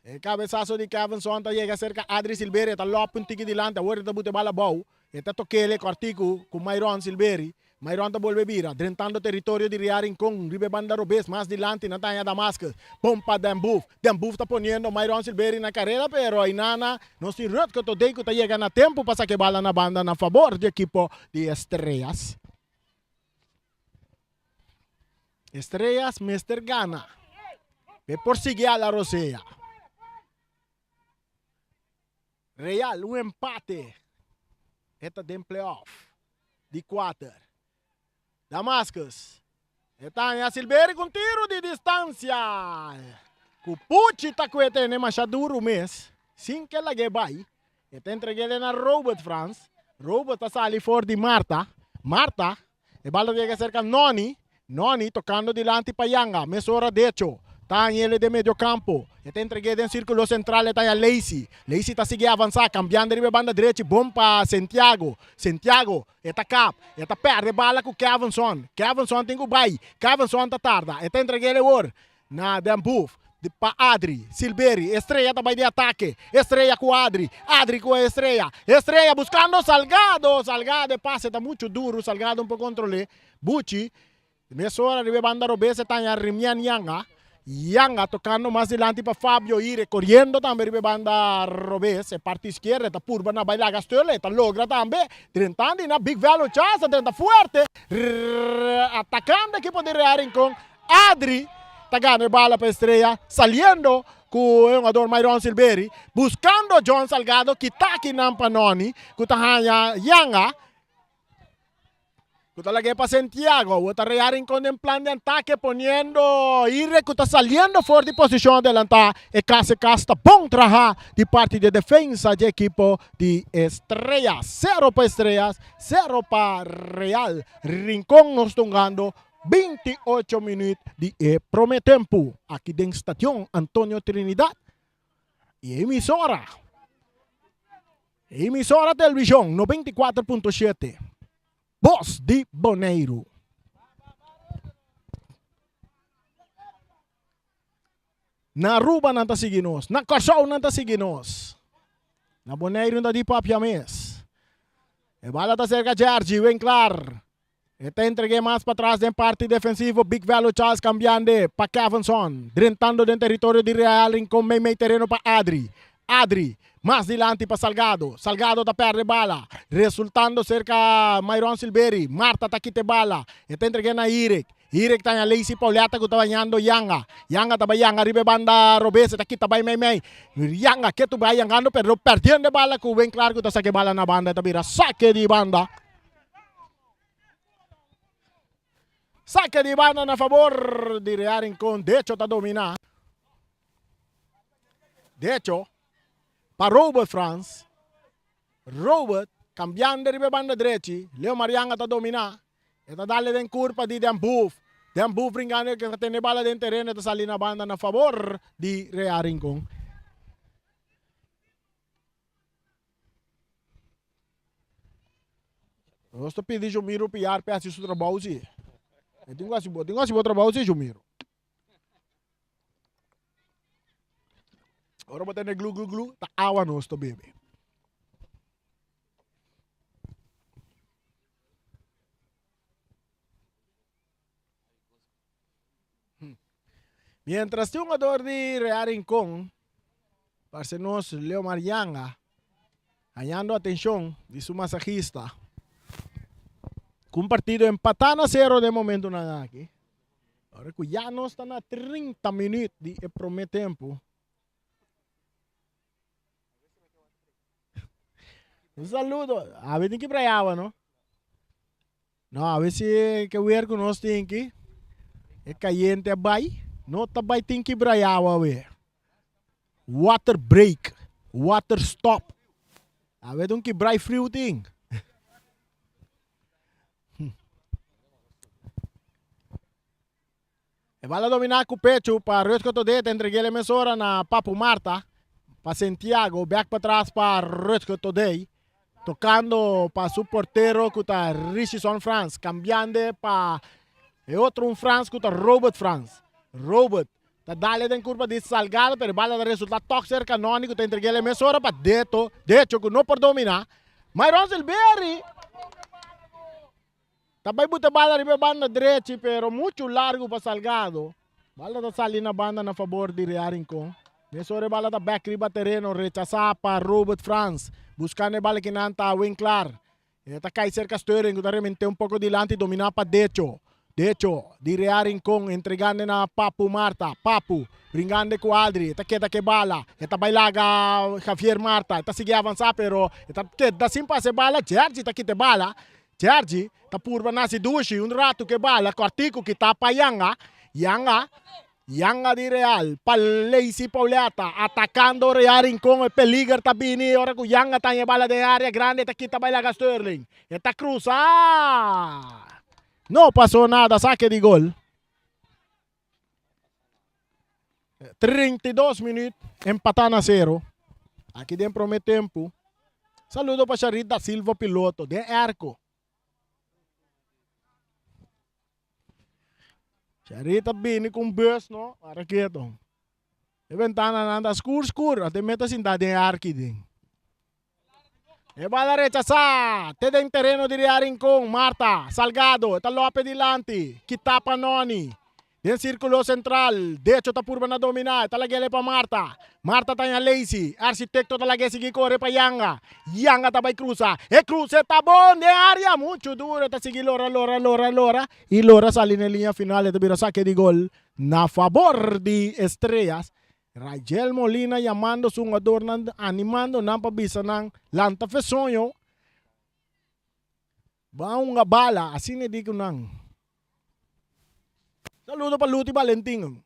El cabezazo de Cavinson llega cerca Adri Silveira, está lopo un tiki delante, ahora te bute bala bau, está toquele cortico con Myron Silveira Mayroon ta vuelve vira, drentando territorio de Rincón, Ribe Banda Robes, más adelante na Tanya Damascus, pompa Dembuf está poniendo Mayroon Silveri na carrera, pero ay nana, no si rot que today que llega na tempo para que bala na banda na favor de equipo de Estrellas. Estrellas, Mr. Gana. Ve por seguir a la Rosea. Real, un empate. Esta de playoff. De 4. Damascus. Etanya Silveri com tiro de distância. Kupuchi tá coetendo machaduro mês. Sim que ela vai. Eta entreguele na Robert France. Robert tá sali for de Marta. Marta. E bala llega cerca Noni. Noni tocando delante para Yanga. Mesora derecho. Tá ele de meio campo. Eta entreguele em círculo central. Eta Lacey. Lacey tá seguindo avançar. Cambiando de banda direita. Bom para Santiago. Santiago. Eta cap. Eta perde bala com Kevinson. Kevinson tem o bai. Kevinson tá tarda. Eta entreguele or. Na Dembuf. Para Adri, Silveri, Estrella também de ataque, Estrella com Adri, Adri com Estrella, Estrella buscando Salgado, Salgado passe, está muito duro, Salgado um pouco controle, Bucci, nessa hora de banda Robes está em Rimian Yanga, Yanga tocando mais adiante para Fabio Ire, correndo também de banda Robes, parte esquerda, está purba na baila Gastoleta, logra também, tentando na Big Value Chance, tenta forte, atacando a equipe de Rincón, Adri, tá ganando bala para Estrella, saliendo com o jogador Mayroon Silveri, buscando John Salgado, que está aqui na Panoni, que está Yanga, que está lá para Santiago, que está Rincón en plan de ataque, poniendo Ire, que está saliendo fora de posição adelantada, e casi casta bom trabalho de parte de defesa de equipo de Estrellas, 0 para Estrellas, 0 para Real, Rincón nos estão ganhando 28 minutos de prometempo aqui dentro da estação Antônio Trinidad e emissora televisão 94.7 Voz de Boneiro. Na Aruba não está seguindo nós, na Corsol não está seguindo nós, na Boneiro não está de papiamês. E bala está cerca de Argi, bem claro. Eta entreguei mais para trás em parte defensivo, Big Value Charles cambiando para Kevinson, drentando dentro território de Real com meio terreno para Adri. Adri, mais adiante para Salgado. Salgado da perde bala, resultando cerca Mayroon Silveri. Marta tá quite bala. Eta entreguei na Irek. Irek tá na Lacey Pauleta que tá banhando Yanga. Yanga tá banhando arriba banda Robes, tá quita vai mei. Yanga que tu vai yangando, pero perdendo bala com bem claro que tá saque bala na banda, tá vira saque de banda. Saque de banda a favor de Real Rincón. De hecho, está dominando. De hecho, para Robert France. Robert, cambiando de banda derecha. Leo Marianga está dominando. Está dando en curva de Dembuf. Dembuf brincando que tiene bala dentro del terreno. Está saliendo a banda a favor de Real Rincón. Eu estou pedindo Jumiro piar para assistir o trabalho. Tengo que trabalhar sem Jumiro. Agora vou ter glu, tá água nosso, bebê. Mientras tem um jogador de Real Rincón, parcenos Leo Marianga, ganhando a atenção de seu massagista. Un partido empatado a 0 de momento nada aqui. Agora que já não está na 30 minutos de prometempo. Um saludo. A ver tem que braiava, não? Não, a ver se que o ergo nós tem aqui. É caliente a bai. Não tá bai tem que braiava, ver. Water break. Water stop. A ver tem que brai frio tem. Vai lá dominar com o pecho para Rosco Todete, entreguei a emissora na Papo Marta, para Santiago, back para trás para Rosco Todete, tocando para su portero que está Richison France, cambiando para outro France que está Robert France. Robert, está dando em curva de Salgado, pero bala de resultado toque cerca Noni, que está entreguei a emissora para de hecho que não por dominar. Mayroon Silveri Tabay buta bala riba banda direita, pero muito largo para Salgado. Bala ta sali na banda na favor de Rearing Kong. Mesore bala ta back riba terreno, rechazar para Robert Franz. Buscando bala kinanta Winkler. Eta Kaiser Casturing, realmente un poco delante, dominar para Decho. Decho, di Rearing Kong, entregando na Papu Marta. Papu, bringando com Adri. Eta queda que bala. Eta bailaga Javier Marta. Eta sigue avançar, pero eta queda sem passe bala. Gergi, eta quita bala. Gergi, eta purba nasi dushi. Rato que bala. Cortico que tapa Yanga. Yanga di Real, Palesi Pauliata, atacando Rearing Kong, el peligro tabini, ahora con Yanga tanya bala de área grande, está quita bailaga Sterling, está cruza, no pasó nada, saque de gol. 32 minutos, empatando a 0, aqui dentro do tempo, saludo para Charita Silva, piloto, de arco. Charita bini com bus, no? Para quieto. E ventana nanda escuro, até meta sin de arqui din. E bala rechazar, te den terreno de Rearing Kong, Marta, Salgado, eta Lope dilante, Kitapa Noni. Den círculo central, Decho ta purba na dominar, talagele pa Marta. Marta tanya Lazy, arquitecto talagele sige corre pa Yanga. Yanga tabay cruza, cruza tá bom de área, muito duro, ta sige Lora. E Lora sali na linha final, eta bira saque de gol na favor de Estrellas. Rajel Molina llamando su jugador, animando na pabisa ng Lanta Fesonyo. Ba nga bala, assim ne di ko nang. Saludo para Luti Valentin.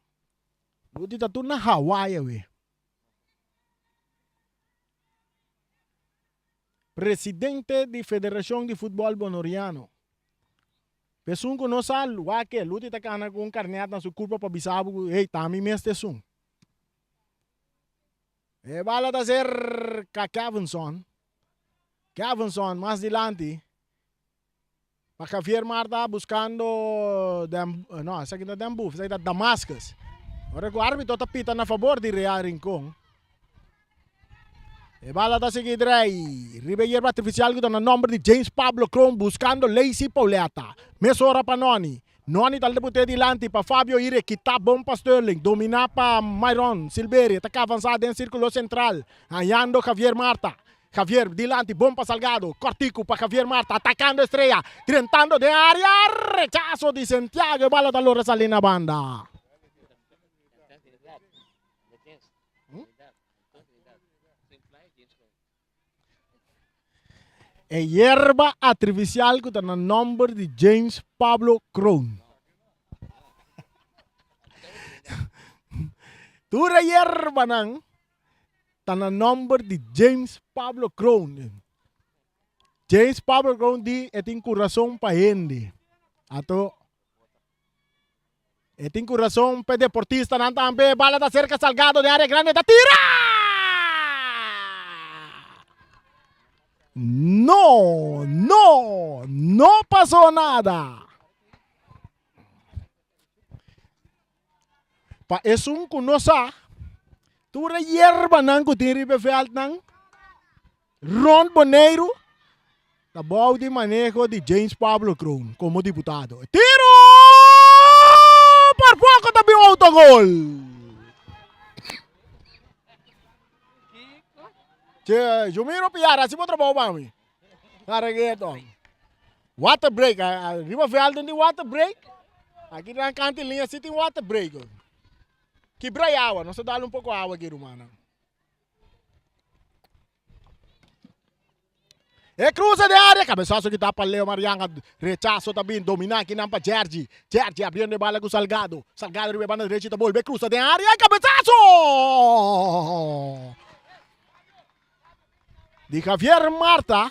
Luti tatu na Hawaii, we. Presidente de Federação de Futebol Bonoriano. Pesun ko no sal, wake, Luti takana kung karneat na su culpa pa bisabu, hey, tami meste sun. E bala da ser ka Cavinson. Cavinson, más delante. Para Javier Marta buscando essa aqui não é Dambuf, essa aqui é Damascus. Agora o árbitro está pitando a favor de Rearing Kong. E bala da seguir aí. Ribeiro artificial que está no nome de James Pablo Chrome buscando Lazy Pauleta. Mesora para Noni. Noni tal de botar delante para Fabio Ire, que tá bom para Sterling. Dominar para Myron Silveira. Está avançado em círculo central. Hallando Javier Marta. Javier, delante, bom para Salgado, cortico para Javier Marta, atacando Estrella, tentando de área, rechazo de Santiago, bala da Lora sale na banda. E hierba artificial que está no nombre de James Pablo Crown. Tura hierba nang, na number de James Pablo Crown. James Pablo Crown di eting coração pa hindi. Ato eting coração pa deportista nan tambe bala da cerca Salgado de área grande da tira. No pasó nada. Pa esung kunosa Tura hierba nang kutiri beveld nang Ron Boneiro trabalho de manejo de James Pablo Crown como deputado. Tiro! Por pouco também um autogol. Che, Jumiro Piara, se vou trabalhar para mim. Carregueto. Water break. Riba veld de water break. Aqui na cantilinha se tem water break. Quebrai água, nós dá um pouco de água aqui, Romana. E cruza de área, cabeçaço que tá para Leo Marianga, rechaço também, dominar aqui para Gergi. Gergi abrindo bala com Salgado. Salgado riba banda direita, volve, cruza de área, cabeçaço! De Javier Marta,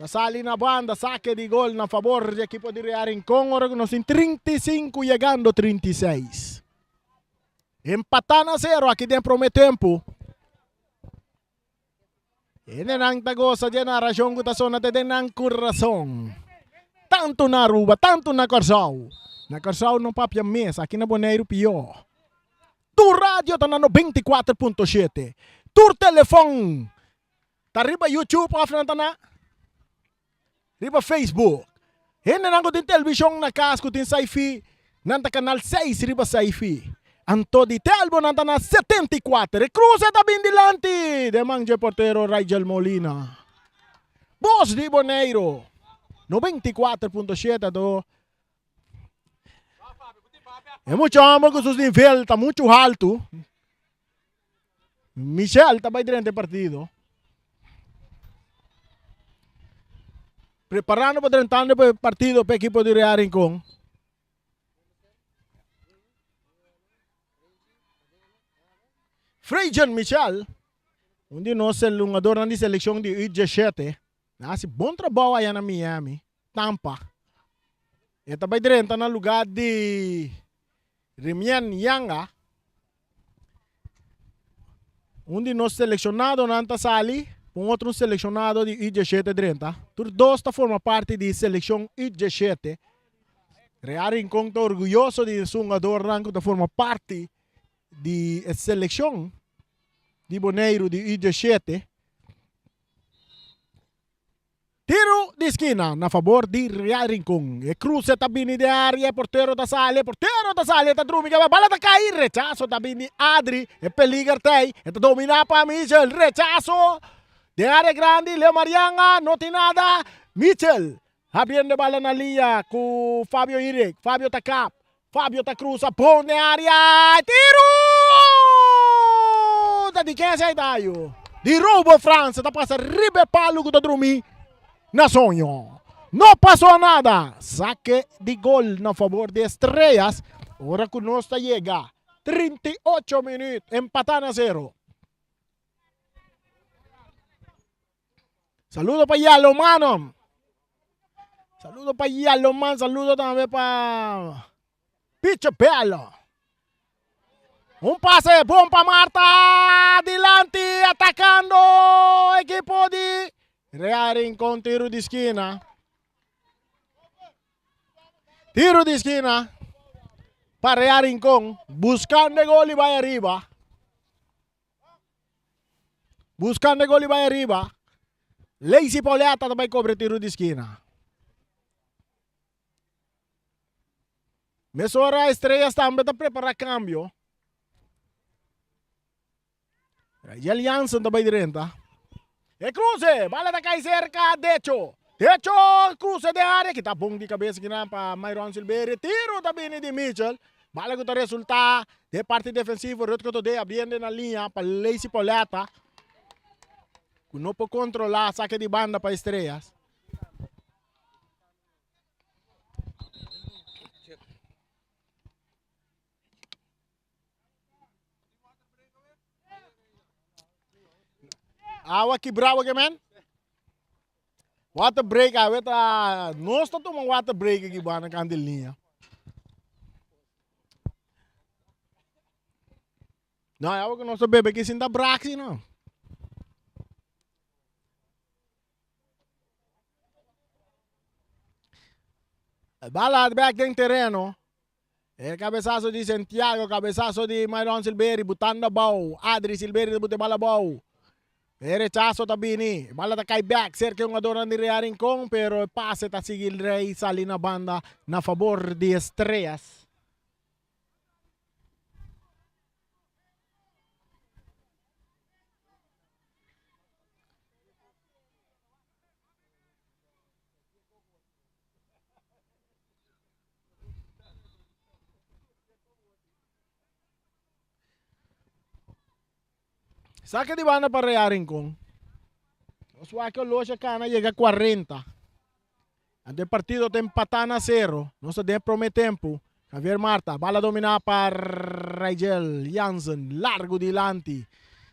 sali na banda, saque de gol na favor do equipo de Rearing Kong, agora nós em 35 chegando 36. Empatando a 0 aqui dentro do tempo. E nang tagosa dyan na rasyon ko taso na teden ng corazón. Tanto na Aruba, tanto na Corsaw. Na Corsaw ng papya mes, aqui na Boneiro Pio. Tu radio tá na 94.7. Tu telefone. Tá riba YouTube, afro na tá na. Riba Facebook. Hene nango din television na kasco tin saifi nanta canal 6 riba saifi. Anto di Telbo nanta na 74. Cruza da Bindilanti. Demang je portero Rigel Molina. Boss di Boneiro. 94.7 do. É muito amor com seus níveis, tá muito alto. Michel tá bem durante o partido. Preparando para durante o partido para a equipe de Real Rincón. Freijan Michel, onde nós é um jogador de seleção de U17, nasce bom trabalho aí na Miami, Tampa. E também dentro no lugar de Remian Yanga, onde nós selecionado na Antasali, com outro selecionado de U17 dentro. Todos dois formam parte da seleção U17. Real Rincón está orgulhoso de um jogador que forma parte de seleção de Boneiro de U17. Tiro de esquina na favor de Real Rincón. E cruza tabini de área, portero da sala está drumiga, a bola tá cair, rechazo tabini Adri, e peligar tei, e domina para Michel, rechazo de área grande, Leo Marianga, não tem nada, Michel, abrindo bola na linha com Fábio Irek, Fábio tá cap, Fábio tá cruza, põe na área, tiro! Da di quem é daio? Di Roubo França, tá passando ribe palo da drumi. Na sonho. Não passou nada. Saque de gol na favor de Estrellas. Ora que nós chega. 38 minutos. Empatando a 0. Saludo para Yalo, mano. Saludo para Yalo, man. Saludo também para Picho Pelo. Un pase bom para Marta. Adelante. Atacando. Equipo de Real Rincón, tiro de esquina. Tiro de esquina. Para Real Rincón. Buscando gol y va arriba. Buscando gol y va arriba. Lazy Poleata também cobre tiro de esquina. Mesora Estrellas também está preparando cambio. Rajel Jansen também dentro. E cruze, bola da cai cerca, Decho, cruze de área, que tá bom de cabeça aqui para Myron Silveira, tiro também de Mitchell, bola que está resultado de parte defensiva, o que eu dei abrindo na linha para Lacy Poleta, que não pode controlar, saque de banda para Estrellas. Awa que bravo que man? Water break, nós estamos tomando water break aqui na candelinha. Não, é o que nós bebemos aqui sem dar braxi, não. Bala back em terreno. É cabeçaço de Santiago, cabeçaço de Myron Silveira, botando a bola. Adri Silveira botou bala bola. Rechazo tabini, bala ta kay back, cerca yung adora ni Real Rincón, pero pase ta sigil Rey sali na banda na favor de Estrellas. Saque de banda para Real Rincón. Los Huacos Locha Cana llega a 40. Ante el partido está empatando a 0. No se dé tempo. Javier Marta, bala dominada para Rigel Jansen. Largo delante.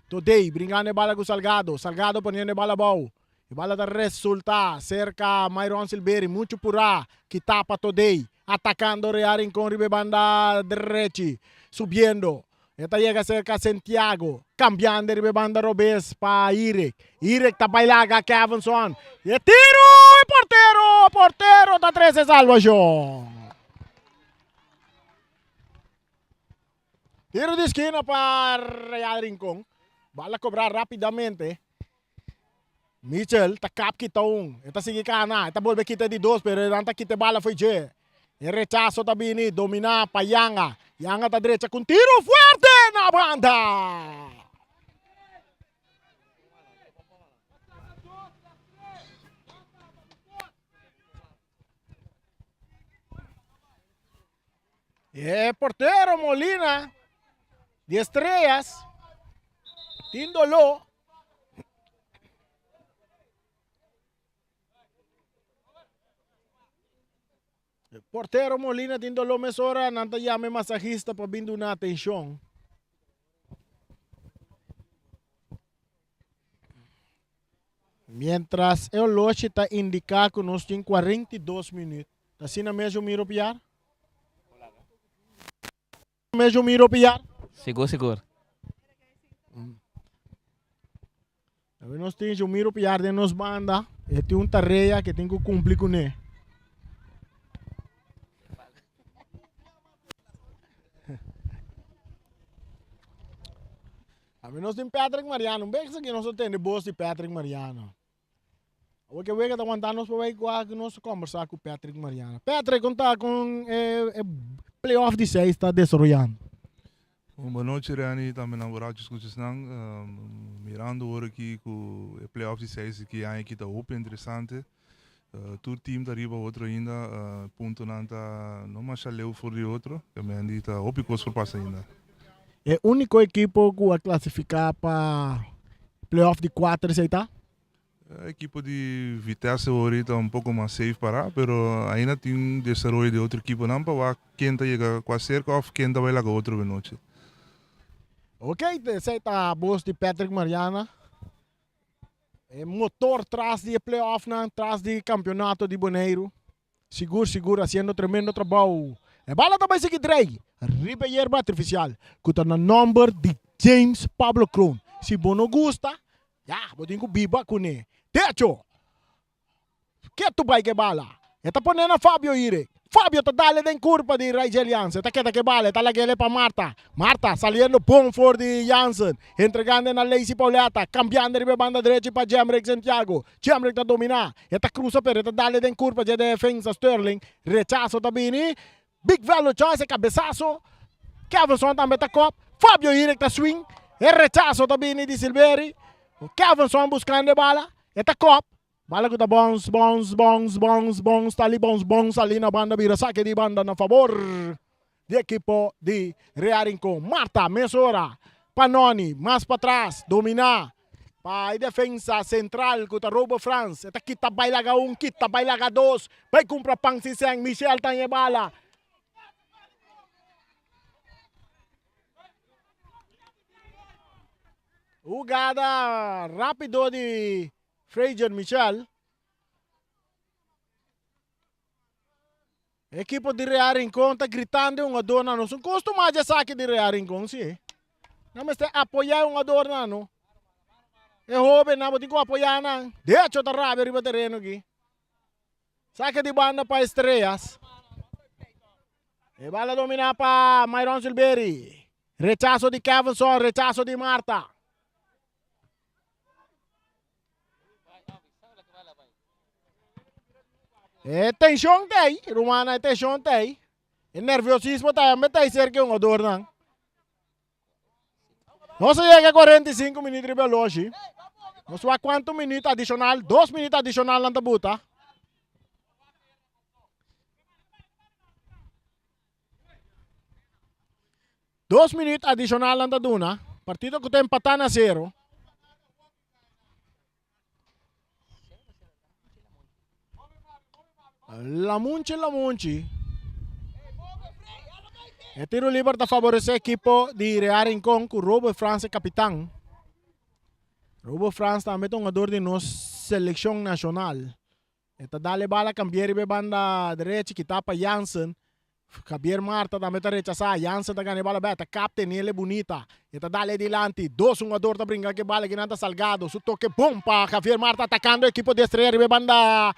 Today, brincando bala con Salgado. Salgado poniendo bala bow. E bala da resulta cerca Myron Silveira. Muito pura. Que tapa Today. Atacando Real Rincón. Ribe banda derecha. Subiendo. Esta llega cerca Santiago, cambiando de banda Robes para Irek. Irek está bailando a Kevinson. E tiro! Portero da 13 salvação. Tiro de esquina para Real Rincón. Bala cobrar rapidamente. Mitchell, tá cap kita Ita sige ka na. Ita volve kita de dos, pero nanta kita bala foi je. E rechazo tabini, domina pa Yanga. Yanga tá direita com tiro forte na banda. Portero Molina de Estrellas. Tindolo. Portero Molina Tindolo mesora nanta llame masajista para vindo na atenção. Mientras el loche está indicando que nós temos 42 minutos. Assim na mesmo miro piar? Mesmo miro piar? Seguro. Nós temos um miro piar de nos banda. E tem uma tarefa que tem que cumprir com ele. Nós temos Patrick Mariano. Não vejo que nós temos boas de Patrick Mariano. O que está aguantando para que nós conversar com Patrick Mariano. Patrick, conta com playoff de 6 está desenvolvendo. Boa noite, Rani. Também na hora de discussão, mirando agora aqui com o playoff de 6 que aqui está open interessante. Todo time está arriba outro ainda, ponto não está não mais leu fora de outro, que me andi está open coisa por passar ainda. É o único equipo que vai classificar para playoff de 4, você está? A equipe de Vitesse ahorita um pouco mais safe para, pero ainda tem um desenvolvimento de outra equipe não para quem está chega quase cerca ou quem está vai lá com outro de noite. Ok, você está boas de Patrick Mariana. É motor traz de playoff, traz de campeonato de Bonaire. Seguro, fazendo tremendo trabalho. A bola também segue Drey. Riba hierba artificial. Kuta na number de James Pablo Cron. Se bono gusta, botin ko biba ko ne. Techo. Que tu vai que bala? Eta ponendo Fabio Ire. Fabio tá dale den curva de Rigel Jansen. Tá que bala, tá lagele para Marta. Marta saliendo bom for de Jansen. Entregando na Lacey Pauleta. Cambiando de banda direita para Jamrek Santiago. Jamrek tá dominar. Eta cruza per, tá dale den curva de defensa Sterling. Rechazo tá bini. Big value choice, cabeçaço. Kevinson também tá cop. Fabio Ire tá swing. E rechazo tá bini de Silveri. Kevinson buscando bala. E tá cop. Bala que tá bons, tá ali bons ali na banda, vira saque de banda na favor de equipo de Real Rincón. Marta, mesora, Panoni, mais para trás, dominar. Para a defensa central, que tá Robo France. Eta kita bailaga 1, kita bailaga 2. Vai comprar pang si Seng, Michel tanya bala. Jugada rápido de Fraser Michel. Equipo de Real Rincón está gritando uma dona. Não são acostumados a saque de Real Rincón, sim. Não me está apoiar uma dona, não. É jovem, não tem que apoiar, não. Deixa eu tarrar arriba terreno aqui. Saque de banda para Estrellas. E bala dominar para Myron Silveri. Rechazo de Kevinson, rechazo de Marta. Tensão tem, Romana, tensão tem. E nerviosismo também tem cerca de um odor, não. Nós chega a 45 minutos de velocidade. Nós vai quanto minuto adicional? 2 minutos adicional na tabuta. Dos minutos adicional na tabuna. Partido que tem empatado a 0. Lamunchi. E tiro livre da favorecer equipo de Real Rincón com Robo France capitão. Robo France também é um jogador de nossa seleção nacional. Eta dale bala cambiare be banda direita que tapa Jansen. Javier Marta também está rechazar. Jansen está ganhando bala beta. Captain ele bonita. Eta dale dilante. Dos jogador tá brincando que bala que nada salgado. Su toque bom para Javier Marta atacando o equipo de Estrela be banda.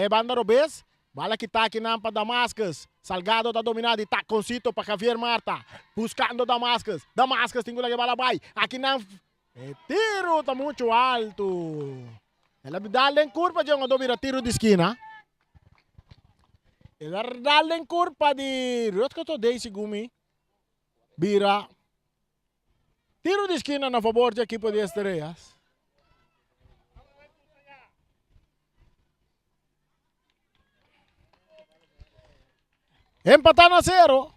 Banda Robes, bala que tá aqui na para Damascus. Salgado tá dominado e tá com Cito para Javier Marta. Buscando Damascus. Damascus tem que bala vai. Aqui na tiro tá muito alto. Ela dá em curva de onde vira tiro de esquina. Ela dá em curva de Rotko to Daisy Gumi. Vira tiro de esquina na favor da equipe de Estrellas. Empatando a 0.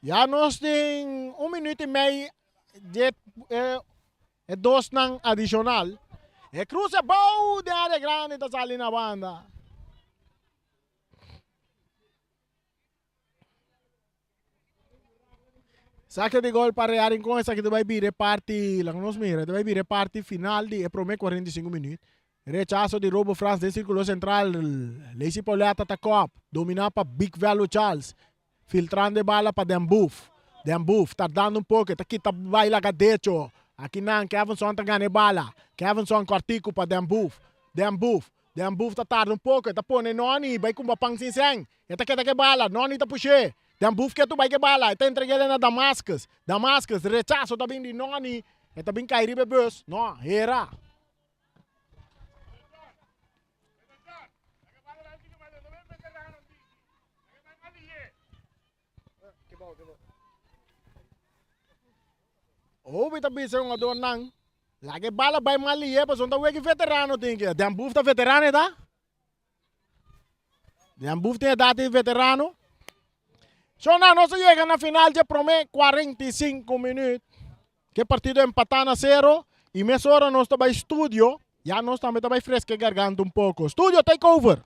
Já nós temos 1 minuto e meio de 2 ng adicional. E cruza bom de área grande da sali na banda. Saque de gol para rearem com essa que vai vir parte, lá nos mira, vai vir parte final de promete 45 minutos. Rechazo de Robo France de círculo central, Lacy Poleta atacou, dominar para Big Velo Charles, filtrando bala para Dembouf, tá dando pouco, tá aqui tá vai lá gadecho, aqui não, Kevinson tá ganhando bala, Kevinson cortico para Dembouf tá tarde pouco, tá pondo noni, vai com uma pang sinseng, tá que bala, noni tá puxê, Dembouf que tu vai que bala, tá entregando na Damascus, rechazo tá bem de noni, tá bem cair bebês, não, era. Oh, kita bisa ngadon nang. Lagi bala bay mali ya, pas unta wegi veterano tinggi. Dembouf tá veterano tá? Dembouf tem dati veterano. So na nós chega na final de promete 45 minutos. Que partido empatando a 0 e nessa hora nós tá by estúdio, já nós também tá by fresca garganta um pouco. Estúdio take over.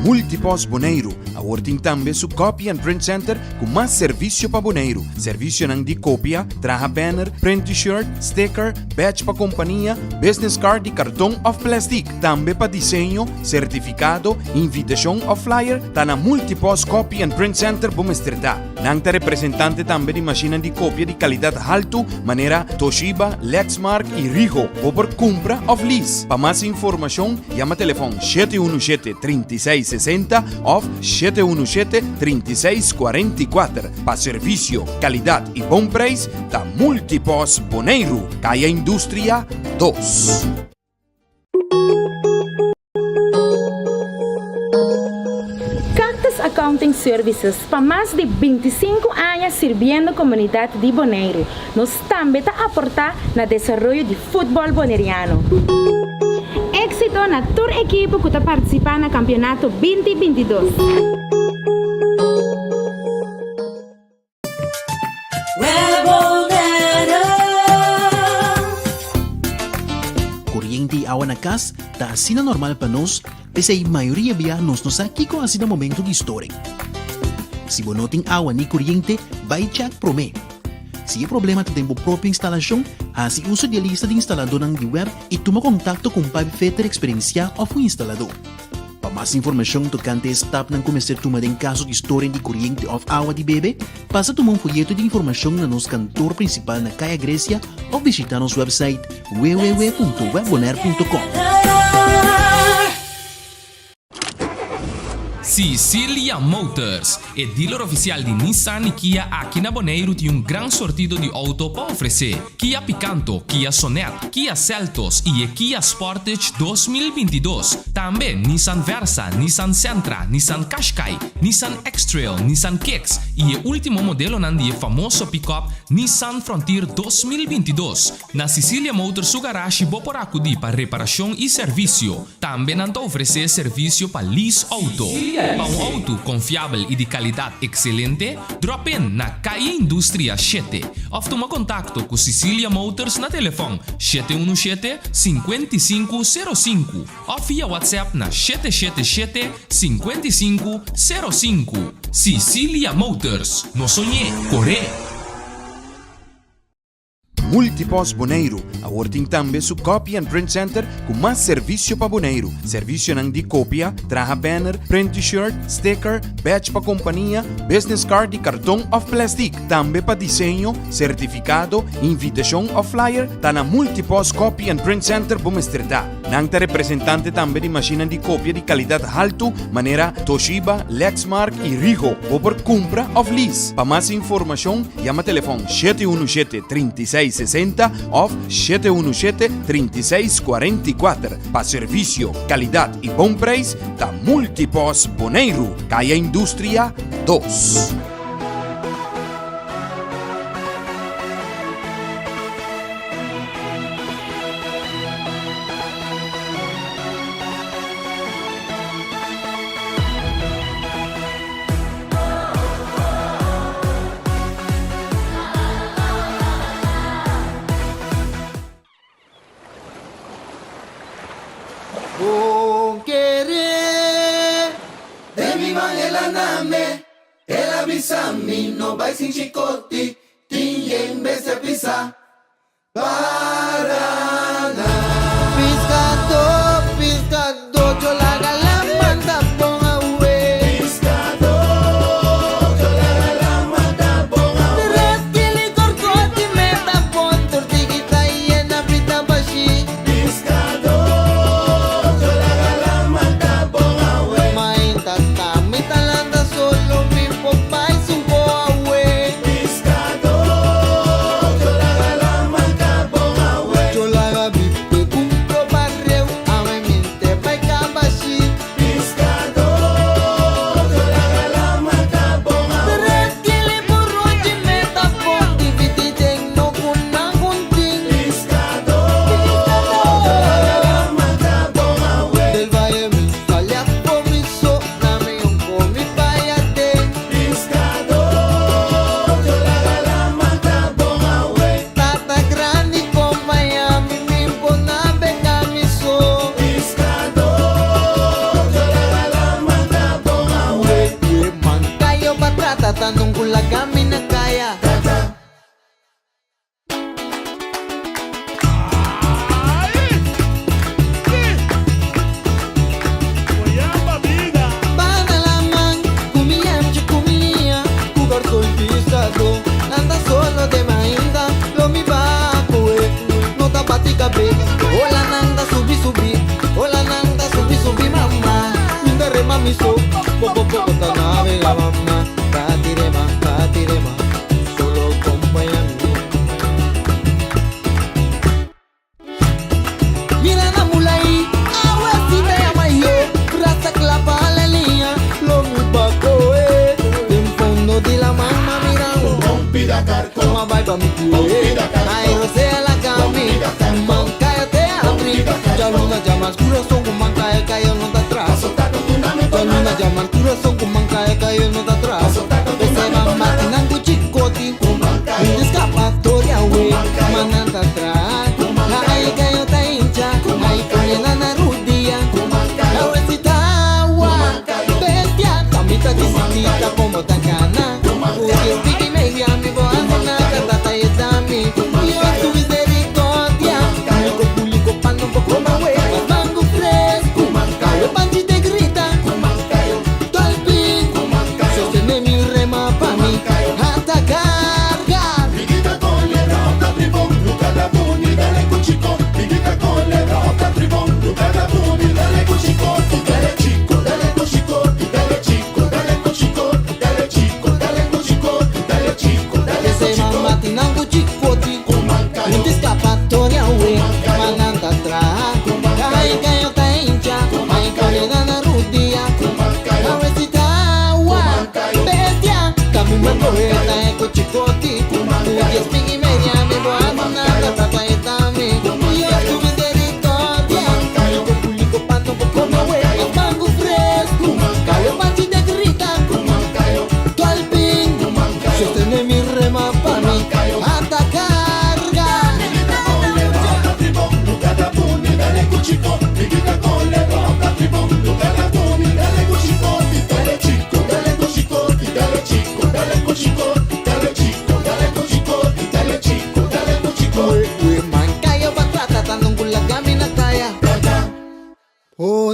Multipos Boneiro, awarting tambe su Copy and Print Center com mais serviço para Boneiro. Serviço nang di copia, traha banner, print t-shirt, sticker, badge pa companhia, business card e cartão of plastic. Tambe pa desenho, certificado, invitation of flyer, ta na Multipos Copy and Print Center bumestrita. Nang ta representante tambe di macchina di copia di qualità alto, manera Toshiba, Lexmark e Ricoh, por compra of lease. Pa mais informação, llama telefone 717-3660 of 717-3644. Pa serviço, qualidade e bom preço, da Multipos Boneiro, Caia Indústria 2. Cactus Accounting Services, para mais de 25 anos servindo a comunidade de Boneiro, nós também está aportar no desenvolvimento de futebol boneriano. Éxito na tour equipe que está participando no campeonato 2022. Kuryente e água na casa tá assim normal para nós, pese a maioria via nos aqui com assim no momento de história. Se você não tem água nem corrente, vai check prome. Se o problema tem a própria instalação, assim uso de lista de instalador na web e toma contato com o Pai Fetter Experiencia ou o instalador. Para mais informação tocante a step na começar a tomar em caso de história de corrente ou água de bebê, passa a tomar um folheto de informação na nosso cantor principal na Caia Grécia ou visitar nosso website www.webbonaire.com. Sicilia Motors é dealer oficial de Nissan e Kia aqui na Boneiro tem gran sortido de auto para oferecer. Kia Picanto, Kia Sonet, Kia Seltos e Kia Sportage 2022. Também Nissan Versa, Nissan Sentra, Nissan Qashqai, Nissan X-Trail, Nissan Kicks e o último modelo nandi famoso pick-up Nissan Frontier 2022. Na Sicilia Motors su garagem bo por acudir para reparação e serviço. Também não oferecer serviço para lease auto. Para un auto confiável e de qualidade excelente, drop in na KI Industria 7 of toma contacto com Cecilia Motors na telefone 717-5505 ou via WhatsApp na 777-5505. Cecilia Motors, no sonhé, corre! Multipos Boneiro, a working tambe su copy and print center com mais serviço para Boneiro. Serviço nang di copia, traha banner, print t-shirt, sticker, badge pa companhia, business card e cartão of plastic. Tambe pa desenho, certificado, invitation of flyer, ta na Multipos copy and print center bumestrita. Nang ta representante tambe di macchina di copia di qualidade alto, manera Toshiba, Lexmark e Rigo, o por compra of lease. Pa mais informação, llama telefone 717-3660 of 717-3644. Pa serviço, qualidade e bom preço, da Multipos Boneiro, Caia Indústria 2. Con querer de mi man el aname, el avisa a mí no va sin chicote, tingue en vez de pizza, para nada. Piscado, yo la galamanda pon away. Piscado, yo la galamanda pon away. Resquili corcote me tapon, tortiguita y en aprita bashi. Piscado. Tanong kulagamit na kaya. Panalamang, kumiyam siya kumiya, kugar soy pisado, nanda solo de mainda, lomi ba ako no tapati kabe, hola nanda subi, hola nanda subi mama, minda re mamiso, popo tanabe la mama. Patirema, solo acompañando. Mira la mulai, aguacita ya mayo, raza clapa la línea, lo muy baco en fondo de la mama mira un pompida carco, como va pa mi cué, ay rosea la cami, manca te abri, ya luna llama al corazón con manca cayo no te atrás, ya luna llama al corazón con manca cayo no te atrás. Matinang kuchikoti, hindi escapatoria we, mananta atrás. Ay kayo taincha, ay kayo na narudia. Awesitawa, bestia, kamita disitita como tangana. Uye piki media mi boa na katatay dami. Yo tu misericordia, puliko pano poco mawe. Mango fresco, kayo panchi te grita. Dolphin, sostene mi rema pa mi. Hasta cargar. Pigita con le rota tribón, luca la buni, dale cuchico. Pigita con le rota tribón, luca la buni, dale cuchico. Dale chico, dale cuchico, dale chico, dale cuchico, dale chico, dale cuchico, dale chico, dale cuchico. Matinang kuchikoti, hindi escapatoria we, mananta atrás. Ay kayo taincha, ay kayo na narudia. Awesitawa, bestia, kami mabuhita e kuchikoti. Uye spingi media mi boa na katatay dami. Yo tu misericordia, yo puliko pano poco mawe. Mango fresco, kayo panchi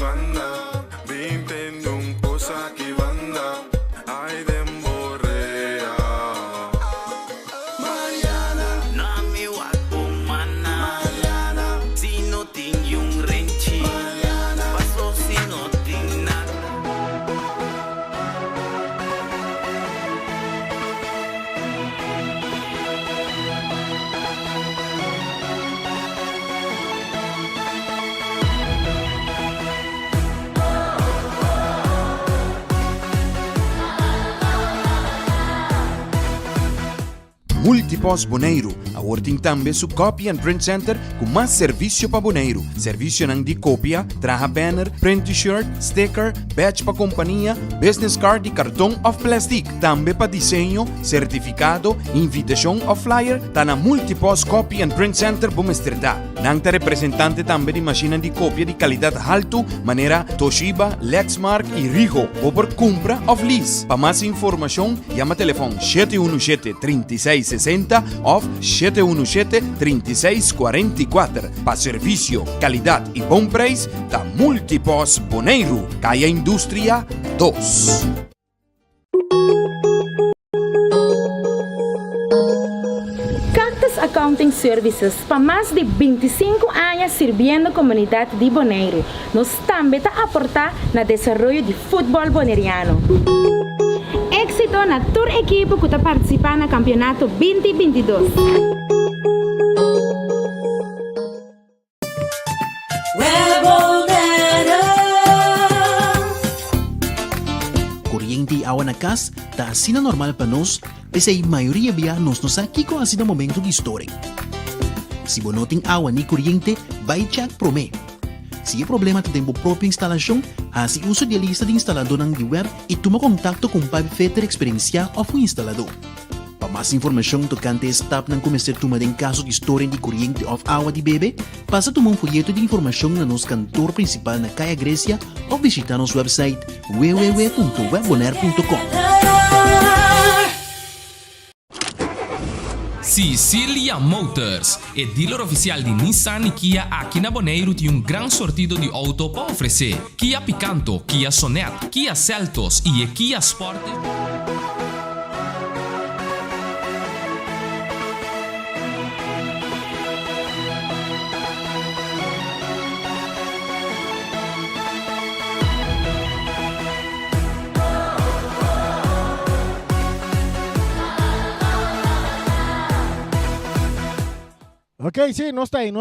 banda, vintendo un po' sa chi banda, ai demborrea. Mariana, Nami wapo mana Mariana, si no ting yung renchi Mariana, paso si no ting na. Multipos Boneiro, a working tambe su Copy and Print Center com mais serviço para Boneiro. Serviço nang di copia, traha banner, print t-shirt, sticker, badge pa companhia, business card e cartão of plastic. Tambe pa desenho, certificado, invitation of flyer, ta na Multipos Copy and Print Center bumesterdá. Nang ta representante tambe di macchina di copia di qualidade alto, maneira Toshiba, Lexmark e Ricoh, ou por compra of lease. Pa mais informação, llama telefone 717-3660 of 717-3644. Pa serviço, qualidade e bom preço, da Multipos Boneiro, Caia Indústria 2. Cactus Accounting Services, para mais de 25 anos servindo a comunidade de Bonaire, nós também está a aportar no desenvolvimento de futebol boneriano. Éxito na tour equipe que está participando no campeonato 2022. Kuryente e awa na kas, ta asina normal pa nos, pese a maioria biya nos sa kiko asina momento de história. Si bonoting awa ni kuryente, vai check prome. Si problema ta tempo própria instalação, asi uso de lista de instalador ng web e toma contacto com Pabi Fetter Experiencia of un instalador. Para mais informação tocante stop ng começar tuma em caso de história de corrente of awa de bebê, passa tomar folheto de informação na nosso cantor principal na Caia Grécia ou visitar nosso website www.webbonaire.com. Sicilia Motors, e dealer oficial de Nissan e Kia aqui na Bonaire tem um grande sortido de auto para oferecer. Kia Picanto, Kia Sonet, Kia Seltos e Kia Sport. Ok, sim, não está aí.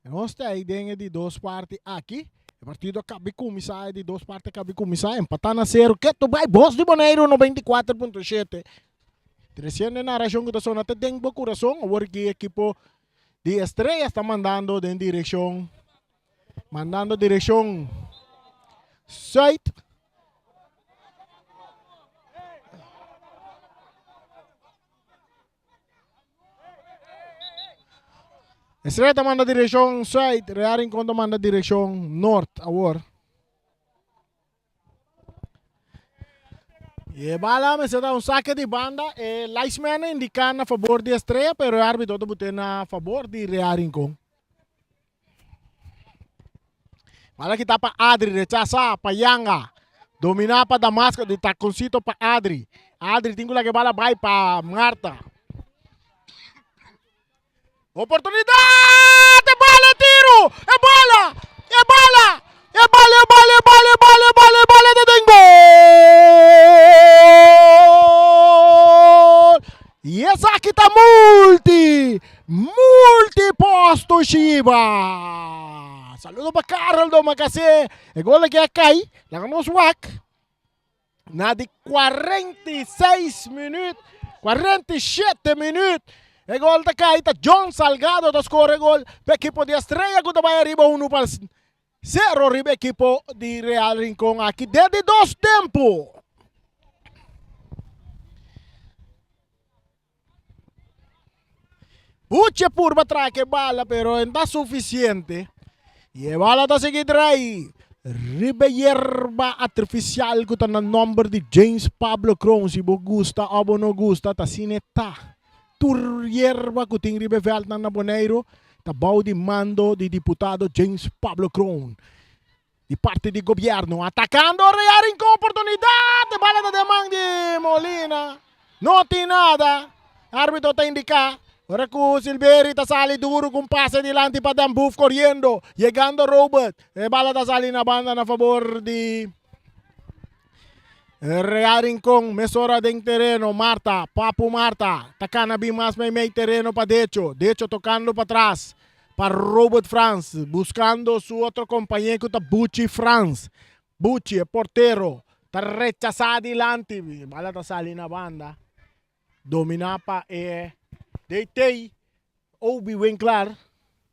Não está aí dentro de duas partes aqui. O partido acaba de começar, de duas partes acaba de começar. Empatando a 0. Que tu vai, Boss de Bonaire, 94.7. 300 na região que está até dentro do coração. Agora que a equipe de Estrela está mandando em direção. Site. Estrela manda direção side, Real Encontro manda direção norte agora. E bala me se dá saque de banda, e linesman indicando a favor de Estrela, pero o árbitro botou a favor de Real Encontro. Bala que tá para Adri, rechaça para Yanga, dominar para Damasco, de taconcito para Adri. Adri tem que bala vai para Marta. Oportunidade! É bola, é tiro! É bola! É bola! É bola, é bola, é bola, é bola, é bola, é bola, é gol! E essa aqui tá multiposto Shiba! Saludo para Carol do Macacé! É gol que é cai, lagamos wak. Na de 47 minutos. E gol da caída, John Salgado da score gol per equipo di Estrela que vai arriba 1-0 riba equipo di Real Rincón aqui desde dois tempos. Puche purba trae que bala pero não é suficiente. E a bala da seguir aí. Riba hierba artificial que tá no nome de James Pablo Crown. Se você gosta ou não gosta, tá sineta. Tur hierba que tem ribe veld na Bonaire, tabau de mando de deputado James Pablo Crown. de parte do governo, atacando Real com oportunidade, bala da mão de Molina, não tem nada, árbitro está indicar. Ahora que Silveri está sali duro com passe adiante para Dambuf correndo, chegando Robert, bala está sali na banda na favor de Real Rincón, mesora de terreno, Marta, Papu Marta, tacana bem mais meio terreno para Decho tocando para trás, para Robert France, buscando su outro companheiro que está Bucci France. Bucci é porteiro, está rechazado adiante, bala está sali na banda, domina para Deitei, Obi Winkler,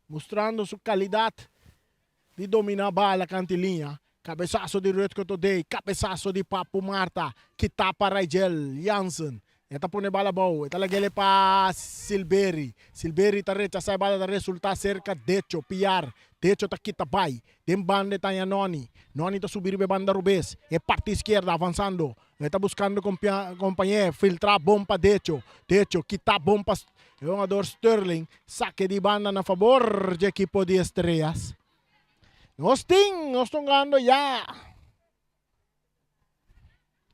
mostrando sua qualidade de dominar a bola cantilinha. Cabeçaço de Rutger Todei, cabeçaço de Papu Marta, que tapa Rigel Jansen. Eta põe a bola boa, eta lagele para Silveri. Silveri tá rechaçar a bola da resultar cerca Decho, Piar. Decho tá quita bai. Dem banda tá Noni. Noni tá subir be banda Rubes. É parte esquerda avançando. Está buscando companheiro, filtrar bom para Decho. Decho, quita bom para o jogador Sterling. Saque de banda na favor do equipo de Estrelas. Nós estamos ganhando já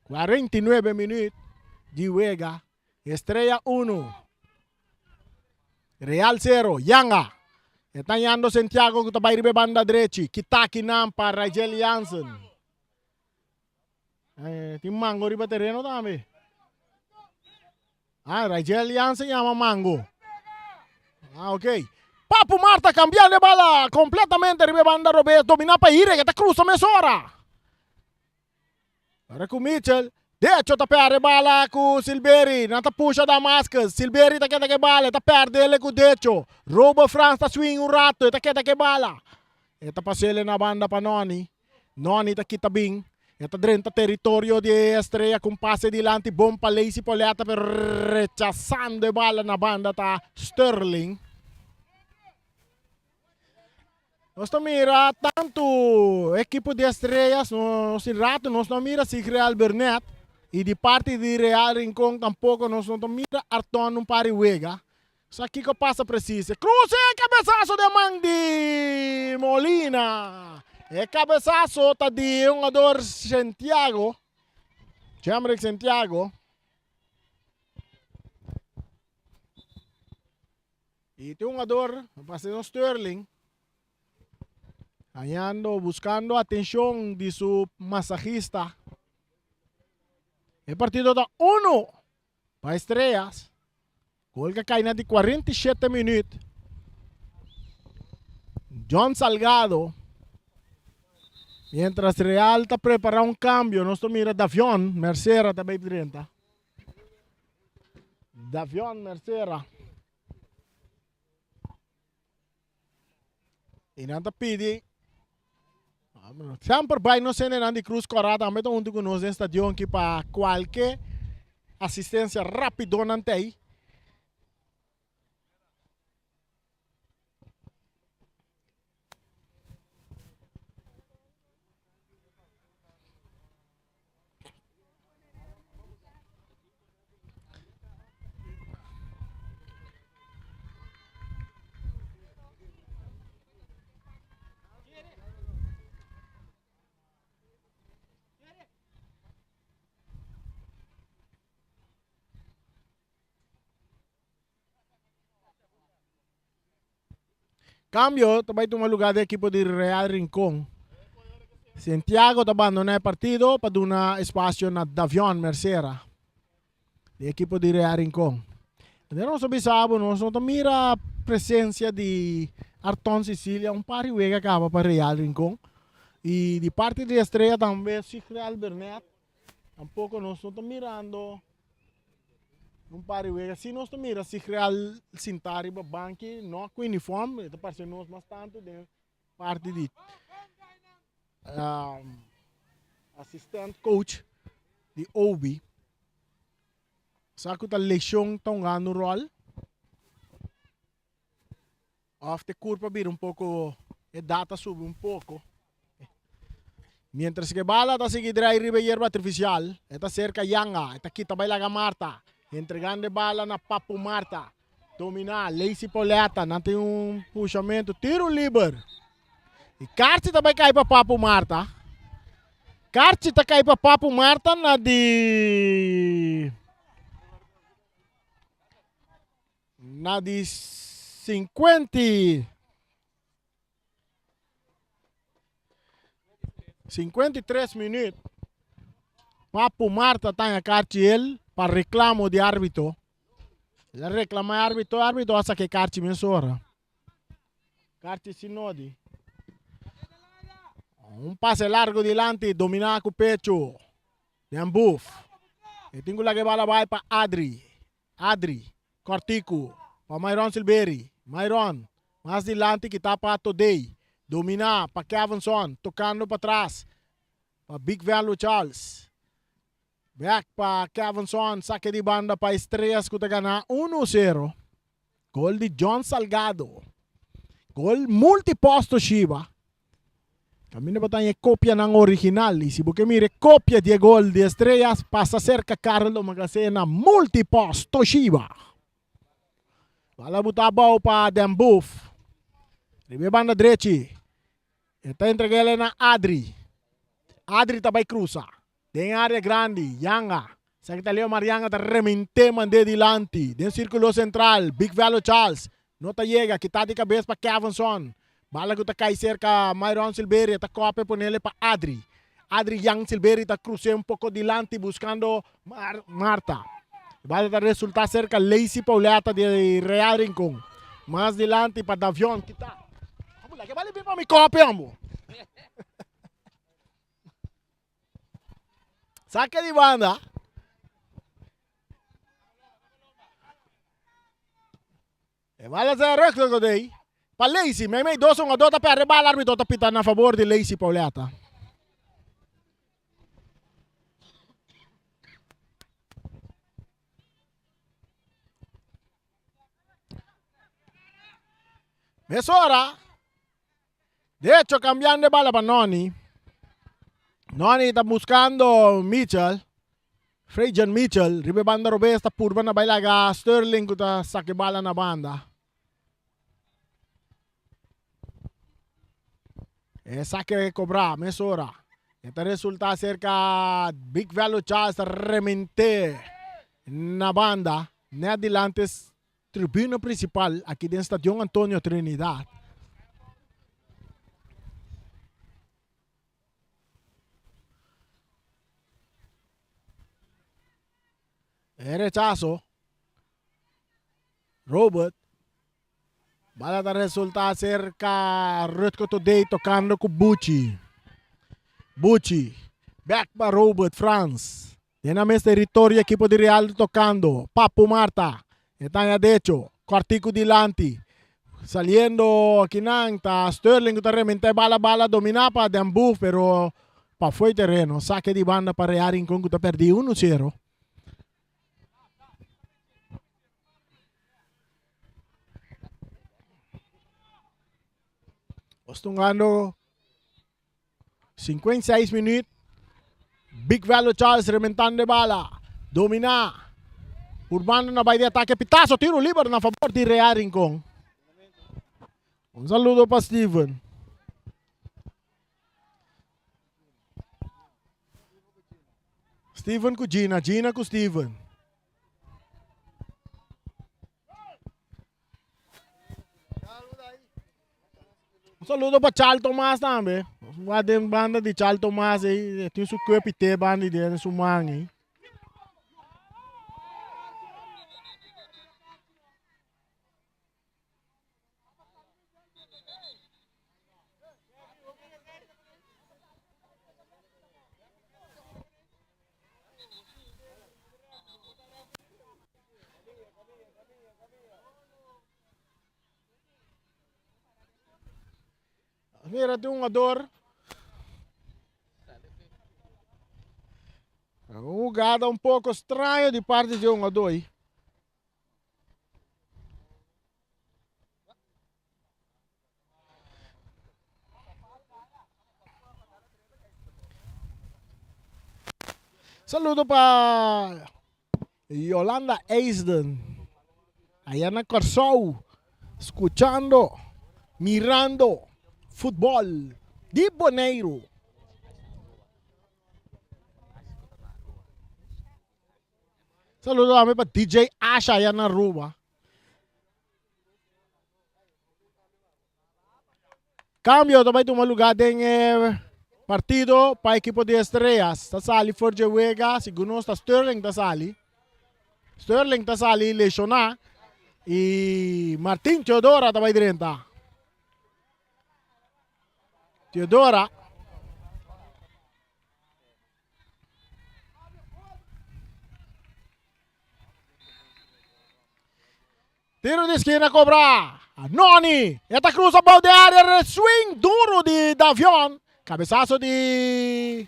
49 minutos de juega. Estrela 1. Real 0. Yanga. Está yando Santiago que está para banda derecha. Kitaki nam para Rigel Jansen. Tem Mango riba terreno também. Rigel Jansen llama Mango. Ok. Papu Marta cambiando de bala completamente riba banda Robes. Domina para Ire que está cruza mesora. Para com Mitchell. Decho está perde bala com Silveri. Não está puxa da máscara. Silveri está que bala. Está perde ele com Decho. Robert France está swing um rato. Está que bala. Está passando na banda para Noni. Noni está quita bem. Está dentro do território de Estrela com passe adiante. Bom para Lacey Poleta. Rechazando a bala na banda está Sterling. Nós não mira tanto a equipe de Estrelas, nós não mira se Real Bernet e de parte de Real Rincón tampouco nós não mira Arton um pari wega. Só aqui que passa precisa. Cruze cabeçaço de mão de Molina. É cabeçaço tá de um jogador Santiago. Chambre Santiago. E tem um jogador, parceiro Sterling. Ando buscando atención de su masajista. El partido está 1 para Estrellas. Gol que cae de 47 minutos. John Salgado. Mientras Real está preparando un cambio, nosotros mira Davion Mercera también 30. Davion Mercera. Y nada pide. Sempre vai no cena de Cruz Corada, também estão junto conosco no estádio aqui para qualquer assistência rapidona aí. Cambio, também tem um lugar da equipe de Real Rincón. Santiago está abandonando o partido para dar espaço na Davion Mercera, da equipe de Real Rincón. Nós sabemos, nós mira a presença de Arton Sicília, um par de wega acaba para Real Rincón. E de parte de Estrela também, se Real Bernet, um pouco nós estamos mirando um par de wega. Se nós miramos se Real Sintari, banque, não com uniforme, está parecendo nós bastante de parte de assistente coach de Obi. Sabe que a lição está ganhando rol? After curva vir pouco, a data sube pouco. Mientras que bala está seguindo a hierba artificial, está cerca Yanga, está aqui também a Marta, entregando bala na Papu Marta, dominar, Lacey Poleta, não tem puxamento, tiro livre. E carti também cai para Papo Marta. Carti tá cai para Papo Marta na de 53 minutos. Papo Marta tá a carti ele para reclamo de árbitro. Ele reclama árbitro asa que carti mensora. Carti Sinodi. Un pase largo delante, dominar com o pecho. Tem buff. E tenho lá que bala vai para Adri. Adri, Cortico, para Myron Silveri. Myron, mais delante que tá para Today. Dominar para Kevinson, tocando para trás. Para Big Value Charles. Back para Kevinson, saque de banda para Estrellas que tá ganhando 1-0. Gol de John Salgado. Gol multiposto Shiba. Kami ba tayo kopya ng original? E se você mire kopya de gol de Estrellas, passa cerca Carlo Magazena multipost Toshiba. Wala butabaw pa Dembuf. Ribe banda direchi. Ito entregele na Adri. Adri tabay cruza. Den área grande, Yanga. Sakita Leo Marianga ta remente mande dilanti. Den círculo central, Big Value Charles. No ta llega, kita di cabeça pa Kevinson. Bala ko ta kay cerca Myron Silveri, ta copia ponele pa Adri. Adri Yang Silveri ta cruce un poco delante buscando Marta. Bala ta resulta cerca Lazy Pauleta de Real Rincón. Más delante pa Davion kita. Amo la que vale pa mi copia amo. Saque de banda. E bala sa recto ko dei. Pa Lazy, may 2-1 per rebala arbitro tapitan a favor di Lazy Pauleta. Mesora. De hecho, cambiando de bala para Noni. Noni está buscando Mitchell. Frejan Mitchell. Ribe banda robe está purba na bailaga. Sterling kuta sake bala na banda. Esa que cobra, mesura. Este resulta cerca Big Value Charles remente na banda. Ne adelante tribuna principal aqui dentro do Estadio Antonio Trinidad. Rechazo. Robert. Bala da resulta cerca Rutko Today tocando com Bucci. Bucci. Back para Robert Franz. Tiene mes territorio equipo de Real tocando. Papo Marta. Están a derecho. Cortico delante. Saliendo aquí nanta. Sterling que realmente bala domina para Dembuf, pero para fue terreno. Saque de banda para Real Rincón que perdi 1-0. Ostungando 56 minutos. Big Value Charles rementando de bala. Domina. Urbano na vai de ataque. Pitazo, tiro libre na favor de Real Rincón. Un saludo para Steven. Steven com Gina. Gina com Steven. Saludo para Charles Tomás também. Uma banda de Charles Tomás aí. Tem seu corpo e tem banda dele, seu mangue. Mira, tem jogador. Uma jogada um pouco estranha de parte de jogador aí. Saludo para Yolanda Eisden. Allá na Corsou. Escuchando. Mirando. Futebol de Bonaire. Saludo kami pa DJ Asha yan na Ruba. Cambio também de uma lugar em partido para a equipe de Estrellas. Tasali Forge Wega, segundo está Sterling Tasali. Sterling Tasali lesionar e Martin Teodora também dentro. Teodora. Tiro de esquina cobrar. Noni. Esta cruza balde área. Swing duro de Davion. Cabeçaço de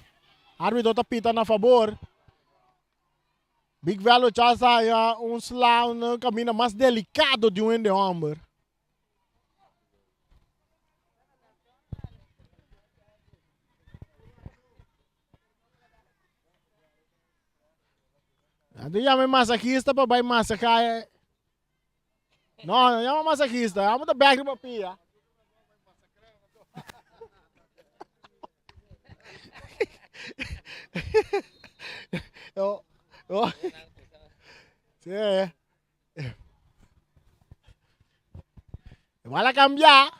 árbitro tapita na favor. Big Velo já sai slalom no caminho mais delicado de de homem. Ando llama massacista para vai massacrar. Não, llama massacista. Vamos dar back para pia. Sí. Vai lá cambiar.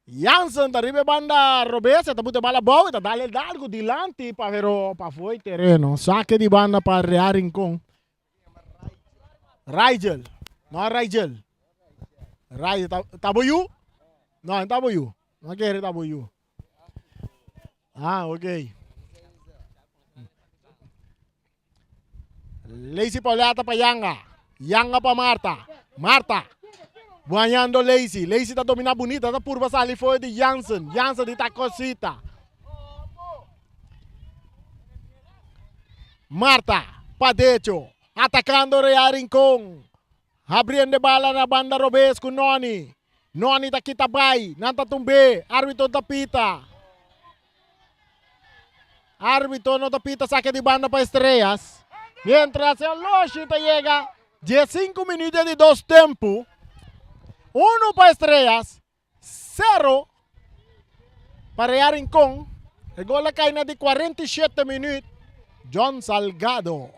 Jansen arriba banda Robes, está botando bala boa, está dando algo dilante para foi terreno. Saque de banda para Real Rincón. Rigel. Não é Rigel. Rigel, tá boiú? Não, tá boiú. Não quer tá boiú. Ah, ok. Lazy Paulata para Yanga. Yanga para Marta. Marta. Banhando Lazy. Lazy está dominando bonita. Está por passar ali foi de Jansen. Jansen está cosita. Marta. Padecho. Atacando Real Rincón. Abrindo bala na banda Robes com Noni. Noni está aqui também. Nanta tumbe. Árbitro da pita. Árbitro no tapita. Saque de banda para Estrellas. Mientras el Loshita llega 15 minutos de dos tiempos. 1 para Estrellas, 0 para Real Rincón. El gol cae de 47 minutos. John Salgado.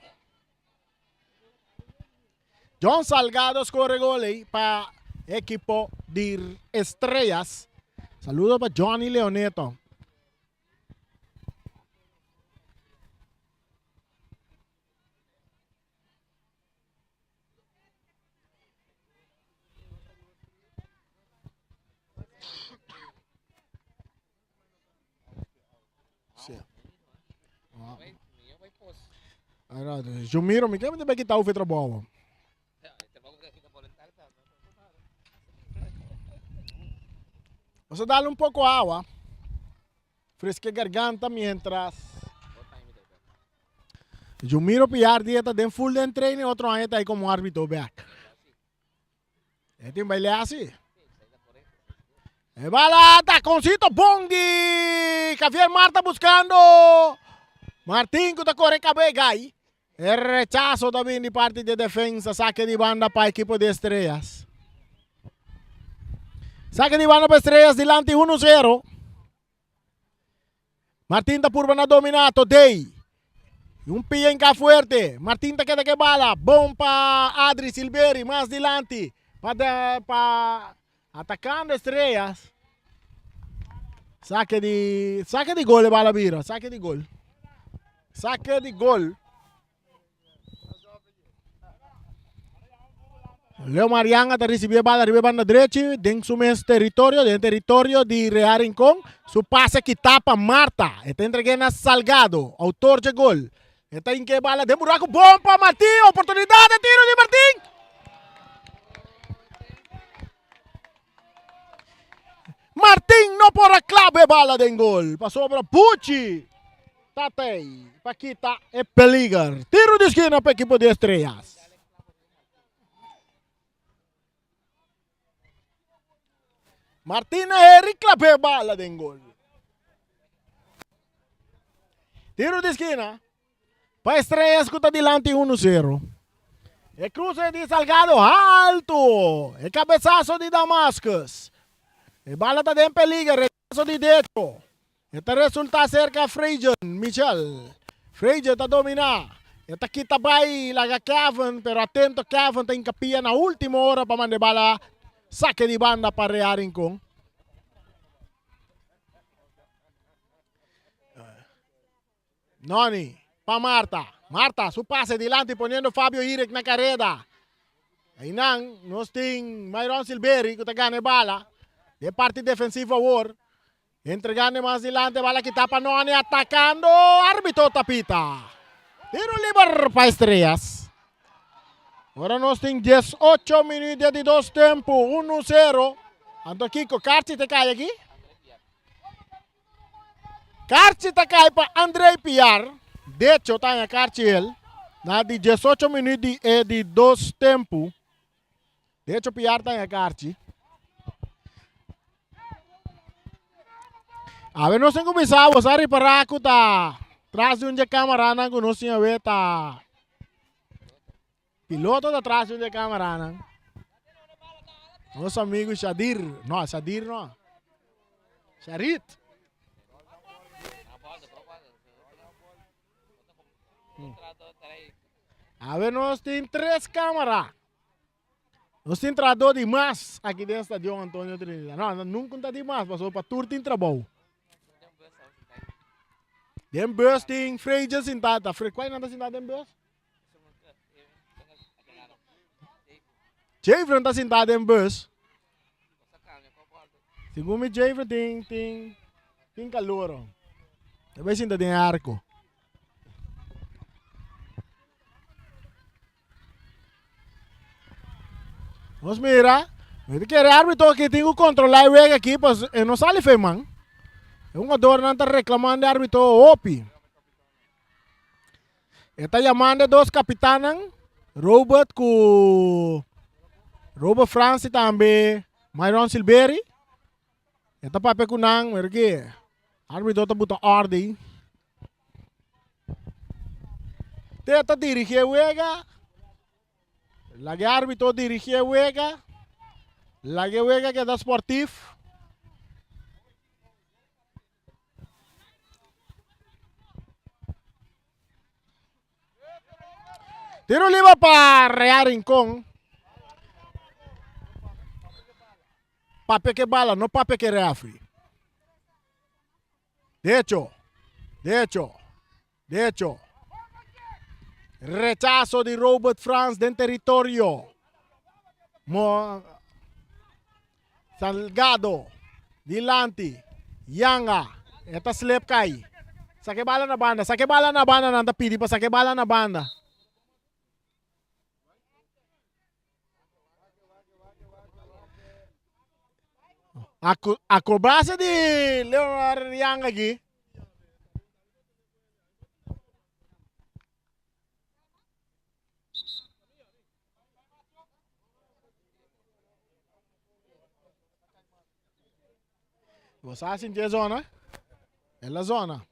John Salgado score gol para equipo de Estrellas. Saludos para Johnny Leoneto. Eu miro, me quero que tá o feito boa. Você dá um pouco de água, fresca a garganta mientras. Eu miro piar dieta de full de treino, outro ano tá aí como árbitro back. Tem baile assim. Bala, taconcito, bongi. Javier Marta buscando. Martín que está correndo cabega aí. El rechazo también de parte de defensa. Saque de banda para el equipo de Estrellas. Saque de banda para Estrellas. Delante 1-0. Martín está por banda dominato. Day. Un pie en fuerte. Martín está queda que bala. Bom para Adri Silveri. Más delante. Para atacando Estrellas. Saque de gol. Bala vira. Saque de gol. Saque de gol. Leo Marianga está recibiendo bala arriba banda derecha dentro su territorio, de Real Rincón. Su pase que tapa Marta. Está entregando a Salgado, autor de gol. Está en que bala de buraco. Bom para Martín. Oportunidad de tiro de Martín. Martín no por la clave bala de gol. Pasó para Pucci. Tatei. Paquita e Peligar. Tiro de esquina para el equipo de Estrellas. Martina Henry clave bala de gol. Tiro de esquina. Para Estrellas que está delante 1-0. El cruce de Salgado alto. El cabezazo de Damascus. El bala está en peligro. di derecho. Ito resulta cerca Frazier, Michel. Frazier está domina. Ito kita bay laga Kevin, pero atento Kevin ta incapia na última hora pa man de bala. Saque de banda para Rea Rincón. Noni, pa Marta. Marta, su pase delante poniendo Fabio Irek na carrera. Aí nang, nós tem Myron Silveri que tá ganhando bala. De parte defensiva war. Entregando mais delante, bala que tapa Noni atacando. Árbitro tapita. Tiro livre para Estrellas. Agora nós tem 18 minutos de dois tempos. 1-0. Ando Kiko, Carci te cai aqui. Carci te cai para Andrei Piar. De hecho, tá na Carci ele. Na de 18 minutos de dois tempos. De hecho, Piar tá na Carci. A ver, nós temos que começar a usar para que tá atrás de uma câmera na que nós temos a ver tá piloto tá atrás de uma câmera na nosso amigo Shadir, não, Shadir não, Sharit. A ver, nós temos 3 câmeras. Nós temos trador de mais aqui dentro do estádio Antônio Trinidad. Não, nunca está de mais, passou para tudo tem trabalho. Den bus ting Frazier sentado. Qual não está sentado em bus? Javron está sentado em bus. Segundo Javron tem calor. Talvez sentado em arco. Vamos mira. Eu quero árbitro que tem que controlar o aqui, pois não sale feman. Un jugador não está reclamando de árbitro OPI. Está chamando dos capitanes, Robert Francis também, Myron Silveri. Está para pekunang, mergi. Árbitro está buta ordem. Está dirigir o ega. Lagi árbitro dirigir o ega. Lagi o ega que é esportivo. Tiro livre para Rea Rincón. Pape que bala, no pape que reafri. De hecho. Rechazo de Robert Franz del territorio. Salgado. Dilante. Yanga. Esta slip kai. Sake bala na banda. Nanda pidi pa sake bala na banda. A cobrança de Leonardo Yang aqui. Você sentiu a zona? É a zona.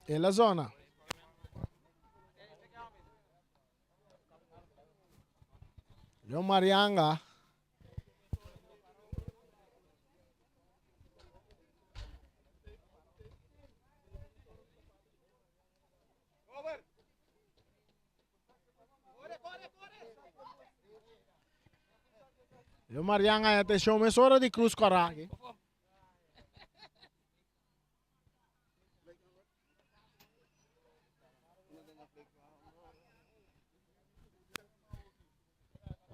É a zona. Leon Marianga. Leon Marianga até show me hora de cruz coragem.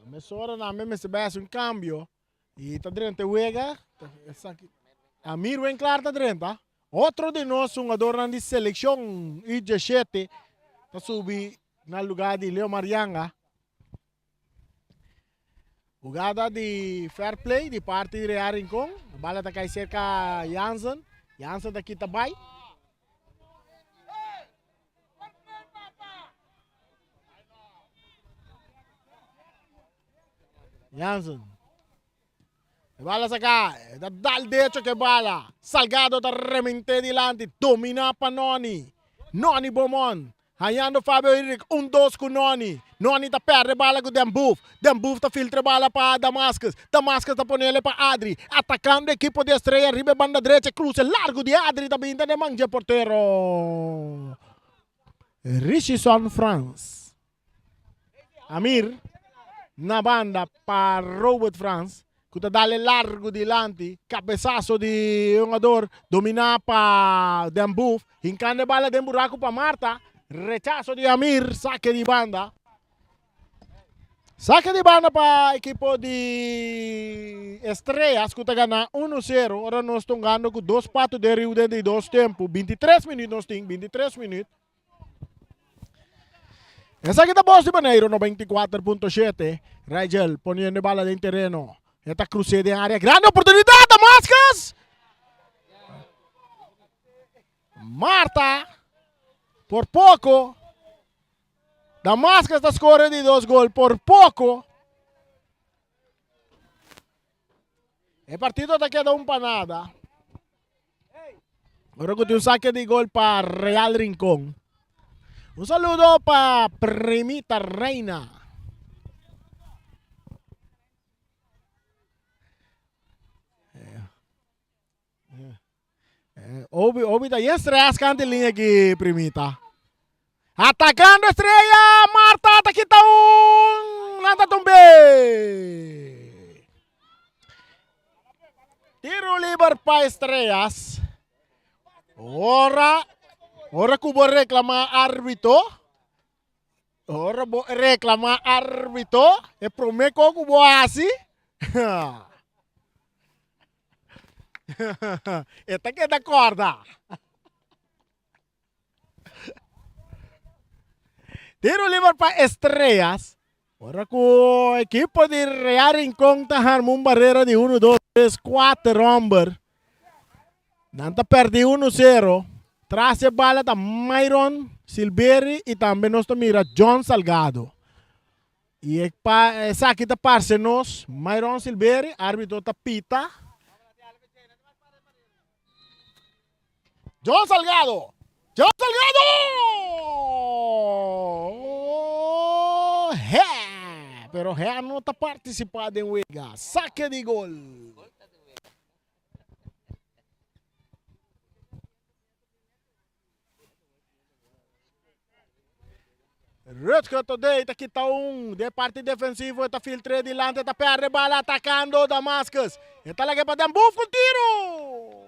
Mesora na mesma se baixa um câmbio e tá dentro o ega. Amir bem claro tá dentro. Outro de nós um jogador de seleção I17 tá subir no lugar de Leon Marianga. Jugada de fair play de parte de Rea Rincón. A bola está cai cerca Jansen. Jansen está aqui também. Jansen. A bola saca. Dal derecho que bola. Salgado está remente delante. Domina para Noni. Noni Beaumont. Hayando Fabio Henrique, 1-2 com Noni. Noni tá perde bala com Dembouf. Dembouf tá filtra bala para Damascus. Damascus tá ponendo para Adri. Atacando a equipe de Estrela, riba banda direita, cruza largo de Adri, também ainda de manja porteiro. Richison France. Amir, na banda para Robert France. Kuta dale largo dilante, cabeçaço de jogador, dominar para Dembouf, hincando bala de buraco para Marta, rechazo de Amir, saque de banda. Saque de banda para a equipe de Estrelas, que está ganhando 1-0. Agora nós estamos ganhando com 2 patos de Rio dentro de 2 tempos. 23 minutos nós temos, 23 minutos. Essa aqui está boa de Boneiro, 94.7. Rigel, ponendo bala dentro do terreno. Esta cruzeira em área, grande oportunidade, Damascus! Marta, por pouco. Damascus está scorrendo de 2 gols, por pouco. O partido está quedando para nada. Agora que tem saque de gol para Real Rincón. Un saludo para Primita Reina. Obi tá Estrela cantelinha aqui, Primita. Atacando Estrela, Marta, tá aqui tá nada também. Tiro livre para Estrelas. Ora que vou reclamar árbitro. Ora vou reclamar árbitro. E prometo que vou assim. Esta que da corda. Tiro livre para Estrelas. Ora que a equipe de Real Rincón está armando uma barreira de 1, 2, 3, 4 romper. Nanta perde 1-0. Traz a bala da Myron Silveri e também nós mira John Salgado. E essa aqui está parcenos. Myron Silveri, árbitro da pita. John Salgado! John Salgado! Pero Ré não está participando em Uega. Saque de gol. Rutger today, aqui está de parte defensivo, está filtrando delante, está perde bala, atacando Damascus. Está lá para Dembouf com tiro.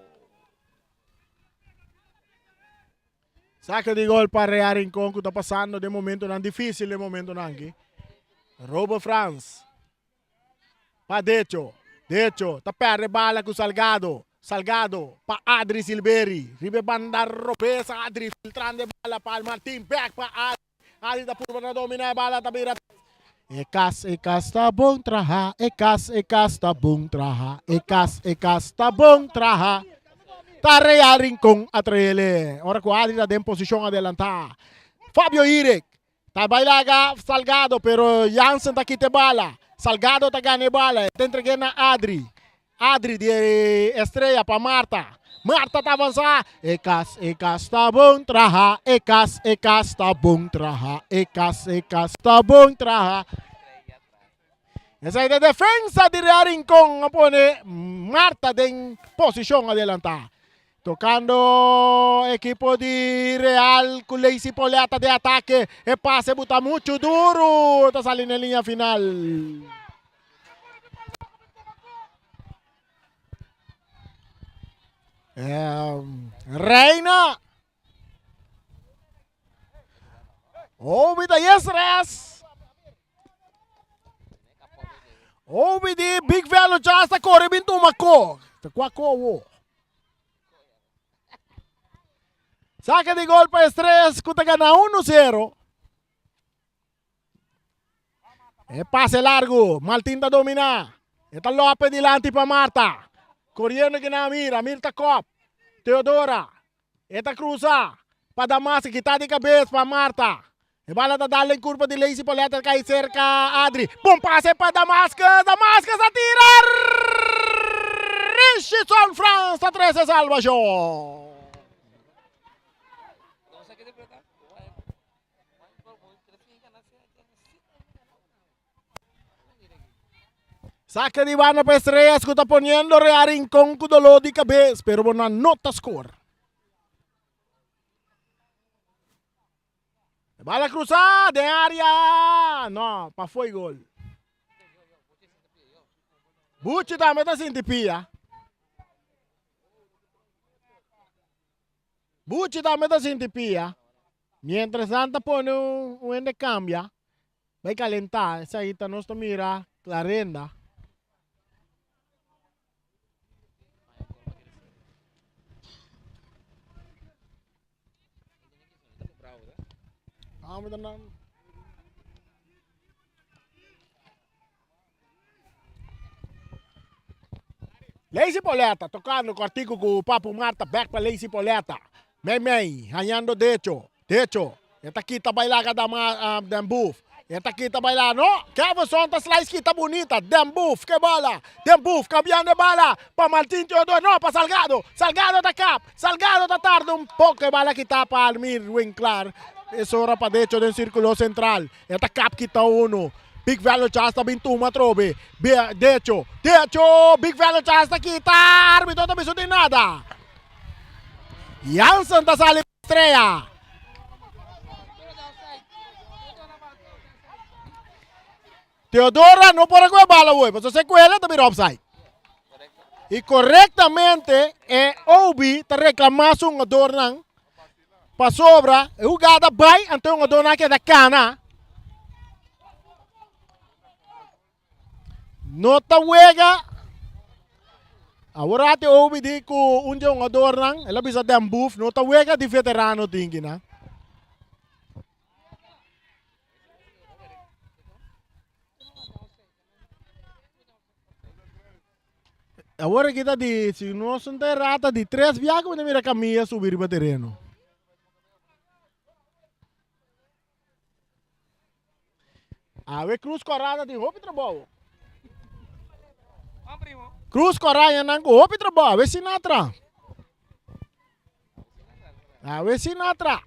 Saque de gol para Real Rincón, que está passando de momento não difícil, de momento não aqui. Robert France. Para Decho, está perde bala com Salgado. Salgado para Adri Silveri. Ribe banda Ropesa, Adri filtrando bala para Martin, back para Adri. Ali da purba na domina bala da beira. Ekas tá bom traha, ekas tá bom traha, ekas tá bom traha. Tá Real Rincón atrele. Ora com Adri da em posição adelantada. Fabio Henrique. Tá bailaga Salgado, pero Jansen tá quite bala. Salgado tá ganha bala. Tá entregando a Adri. Adri de Estrela para Marta. Marta tá avançar. Ekas tá bom traha. Ekas tá bom traha. Ekas tá bom traha. Essa é a defesa de Real Rincón. Apone Marta em posição adelantada. Tocando equipo de Real con Lazy Poleta de ataque. El pase buta mucho duro. Está saliendo en línea final. Reina. Obi da Yesres. Obi di Big Velo já está correndo uma cor. Está com a cor. Saque de gol para Estrellas, que está ganando 1-0. Pase largo, Martín está dominando. Está López delante para Marta. Corriendo que na mira, Mirta Cop. Teodora. Está cruza para Damascus, que está de cabeça para Marta. E bala está dando em curva de Lazy Poleta, cai cerca Adri. Bom passe para Damascus. Damascus a tirar. Richardson France, a 13 salvação. Saca de Ivana para Estrellas que está poniendo a Rincón con dolor de cabeza, pero una nota score. Bala cruzada de área. No, para fue gol. Buchi também está sem tipia. Buchi também está sem tipia. Mientras tanto pone un de cambia. Vai calentar. Essa aí tá nos mira clarenda. Ah, mas não. Lazy Poleta, tocando com o artigo com o Papo Marta, back para Lazy Poleta. Mei, ganhando derecho. Esta kita bailar da Dembuf. Esta kita bailar, no? Kevin Sonta slice kita bonita. Dembuf, que bola. Dembuf, cambiando de bala. Para Martín Teodoro, no, para Salgado. Salgado da cap. Salgado da tarde un poco de bala kita para Almir Winklar. Es hora para derecho del círculo central. Esta cap kita uno. Big Value Chasta Bintuma Trobe. Derecho. Big Value Chasta kita. Árbitro no me nada. Jansen da sale Estrella. Teodora no puede coger bala, güey. Pues se cuela, también offside. Y correctamente, Obi te reclamase un adornan. Para sobra, jugada vai, ante un adornan que da cana. No te juega. Agora te Obi di ku un adornan. Ela bisa dem buff. No te juega di veterano tinggi na. Agora kita di, se nós não tem rata de 3 viagens, quando mira caminha subir para o terreno. A ver Cruz Corrada de roupa e trabalho. Cruz Corrada não com roupa e trabalho. A ver se natra. A ver se natra.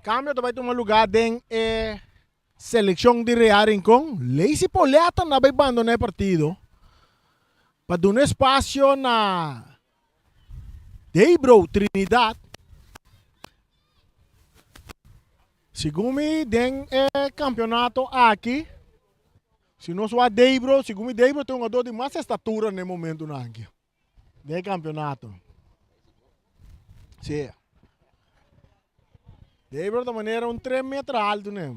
Cambio vai tomar lugar em seleção de Real Rincón. Lazy Poleta não vai abandonar o partido para dar um espaço na Deibro Trinidad. Segundo tem campeonato aqui. Se não só Deibro, segundo Deibro tem um jogador de mais estatura no momento aqui. De campeonato. Sim. Deibro da maneira 3 metros alto, né?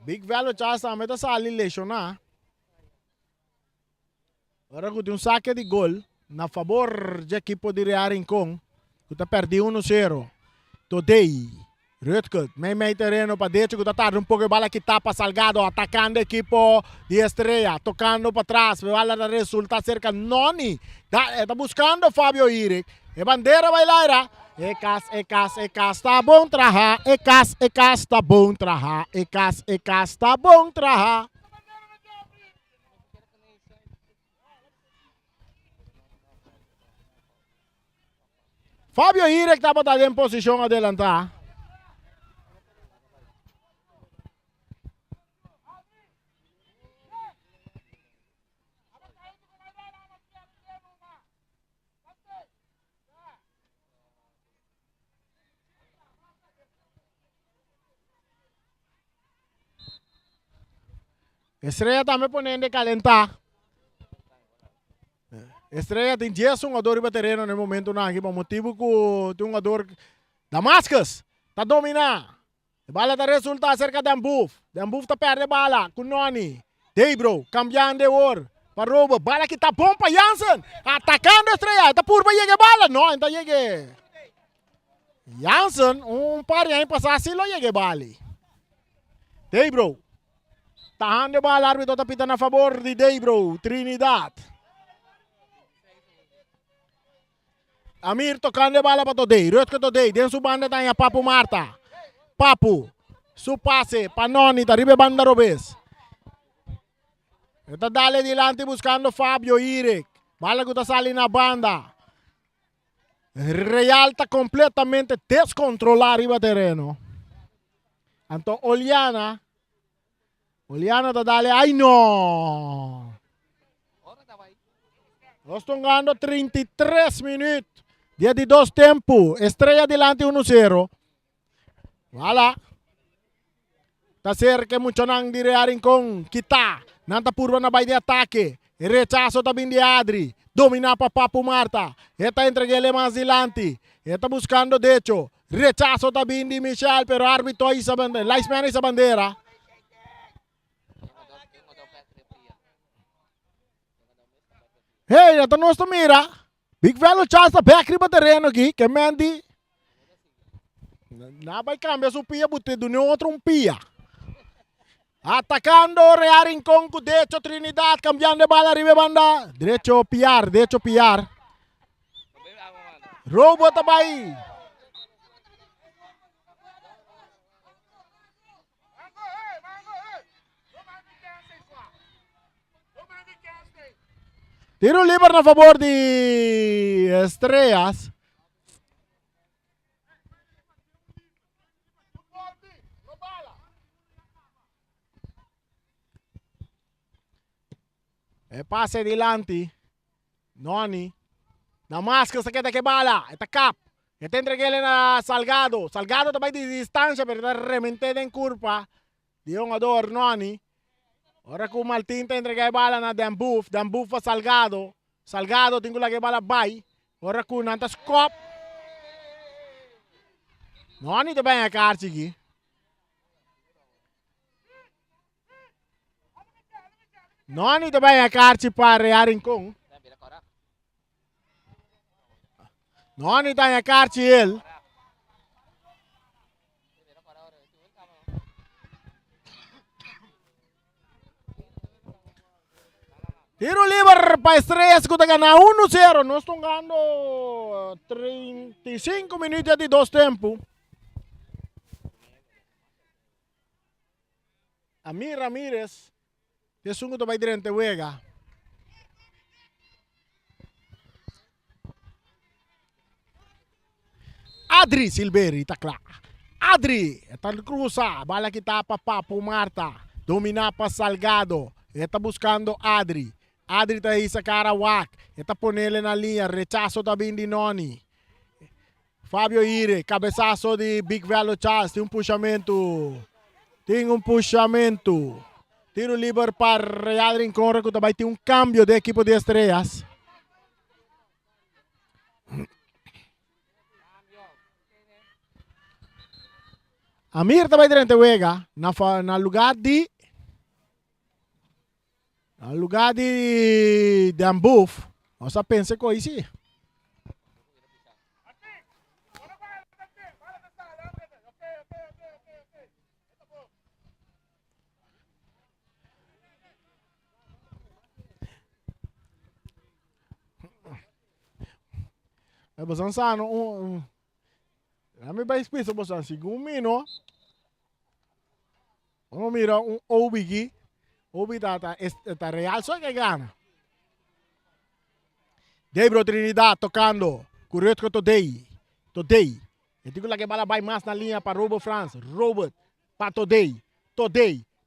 Big Value Chasta também está saindo lesionar. Agora que tem um saque de gol na favor da equipe de Real Rincón, que está perdendo 1-0. Today, Rutgers, meio terreno para dentro, que está tarde um pouco de bala que tapa Salgado, atacando a equipe de Estrella, tocando para trás, bala da resulta cerca Noni, está buscando Fábio Iric, e bandeira vai lá, Ecas, tá bom trabalhar, Ecas, tá bom trabalhar, Ecas, tá bom trabalhar. Fábio Iric estava em posição adelantar. Estrella também ponendo de calentar. Estrella tem 10 jogadores para terreno no momento aqui, por motivo que tem um jogador Damascus está dominando. A bala está resulta cerca de Dembuf. Dembuf está perdendo a bala com Noni. Deibro, cambiando de or. Para roubo, bala que está bom para Jansen. Atacando a Estrella, está por para chegar a bala. Não, então chega. Jansen, par de anos passar assim, não chega a bala. Deibro. Tahan de bala, árbitro está pitando a favor de Deibro, Trinidad. Amir tocando de bala para Todei. Rutgers Todei. Dentro su banda está a Papo Marta. Papo. Su pase, Panoni, arriba banda Robes. Está dale adelante buscando Fabio Irek. Bala que está saliendo na banda. Real está completamente descontrolado arriba terreno. Então, Oliana está dale. Ay, no. Nós estamos ganhando 33 minutos. Dia de 2 tempo. Estrela adelante 1-0. Wala. Tá cerca muito nang direaring kong kita. Nanta purva na bay de ataque. Rechazo também de Adri. Domina pa Papo Marta. Eta entreguele mais adelante. Eta buscando derecho. Rechazo também de Michel. Pero árbitro aí sa bandera. Linesman aí sa bandera. Hey, ito nós mira. Big Velo Charles tá back riba terreno aqui. Que Mandy. Nabay cambia su pia. Buti do outro pia. Atacando Real Rincón con derecho Trinidad, cambiando de bala arriba banda. Derecho Piar. Robo tabay. Tiro libre a favor de Estrellas. Pase adelante. Noni. Na máscara sa kita que bala. Esta cap. Esta entreguele na Salgado. Salgado também de distância, pero está remente en curva. De un ador Noni. Ora com Martin te entrega bala na Dambuf. Dambuf a Salgado. Salgado tengo la que bala bay. Ora com nantas cop. Noni também a carte aqui. Noni também a carte para Real Rincón. Noni tem a carte ele. Tiro livre para Estrellas que está ganhando 1-0. Nós estamos ganhando 35 minutos de 2 tempos. Amir Ramírez. Que sungo vai dirente wega. Adri Silveri takla. Adri, eta cruza, bala kita pa Papo Marta. Domina pa Salgado. Eta buscando Adri. Adri tá aí sa Karawak. Eta ponele na linha, rechazo também de Noni. Fabio Ire, cabeçaço de Big Velo Charles, tem puxamento. Tiro livre para Real Rincón, que também tem cambio de equipo de Estrellas. Amir também dirente wega na lugar de Dambuf. Nossa pensa com isso. Bosan sano Ami ba espécie bosan sigumino. Vamos mira Obi aqui. Obi tá Real só que gana. Debro Trinidad tocando. Curioso que Today. Eu digo lá que bala vai mais na linha para Robert France. Robert para Today.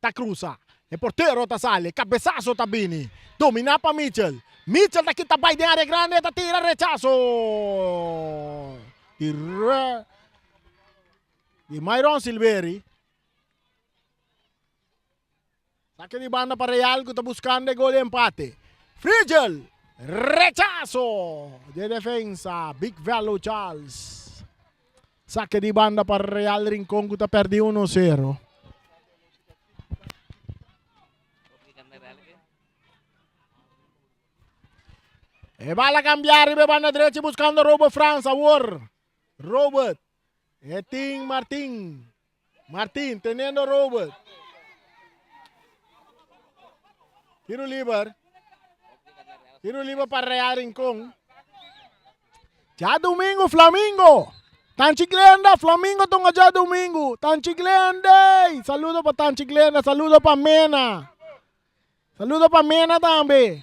Tá cruza. O porteiro tá sale. Cabeçaço tá bini. Domina para Mitchell. Mitchell daqui tá vai de área grande. Tá tira rechazo. De Myron Silveri. Saque de banda para Real que está buscando el gol de empate. Frigel. Rechazo de defensa. Big Velo Charles. Saque de banda para Real Rincón que está perdido 1-0. E va a cambiar y banda derecha buscando Robert France. Robert. Etin Martín. Martín teniendo Robert. Tiro libre para Real Rincón. Ya domingo Flamingo. Tanchiglenda, Flamingo Tongaja Domingo. Tanchiglenda. Saludo para Tanchiglenda, saludo para Mena. Saludo para Mena también.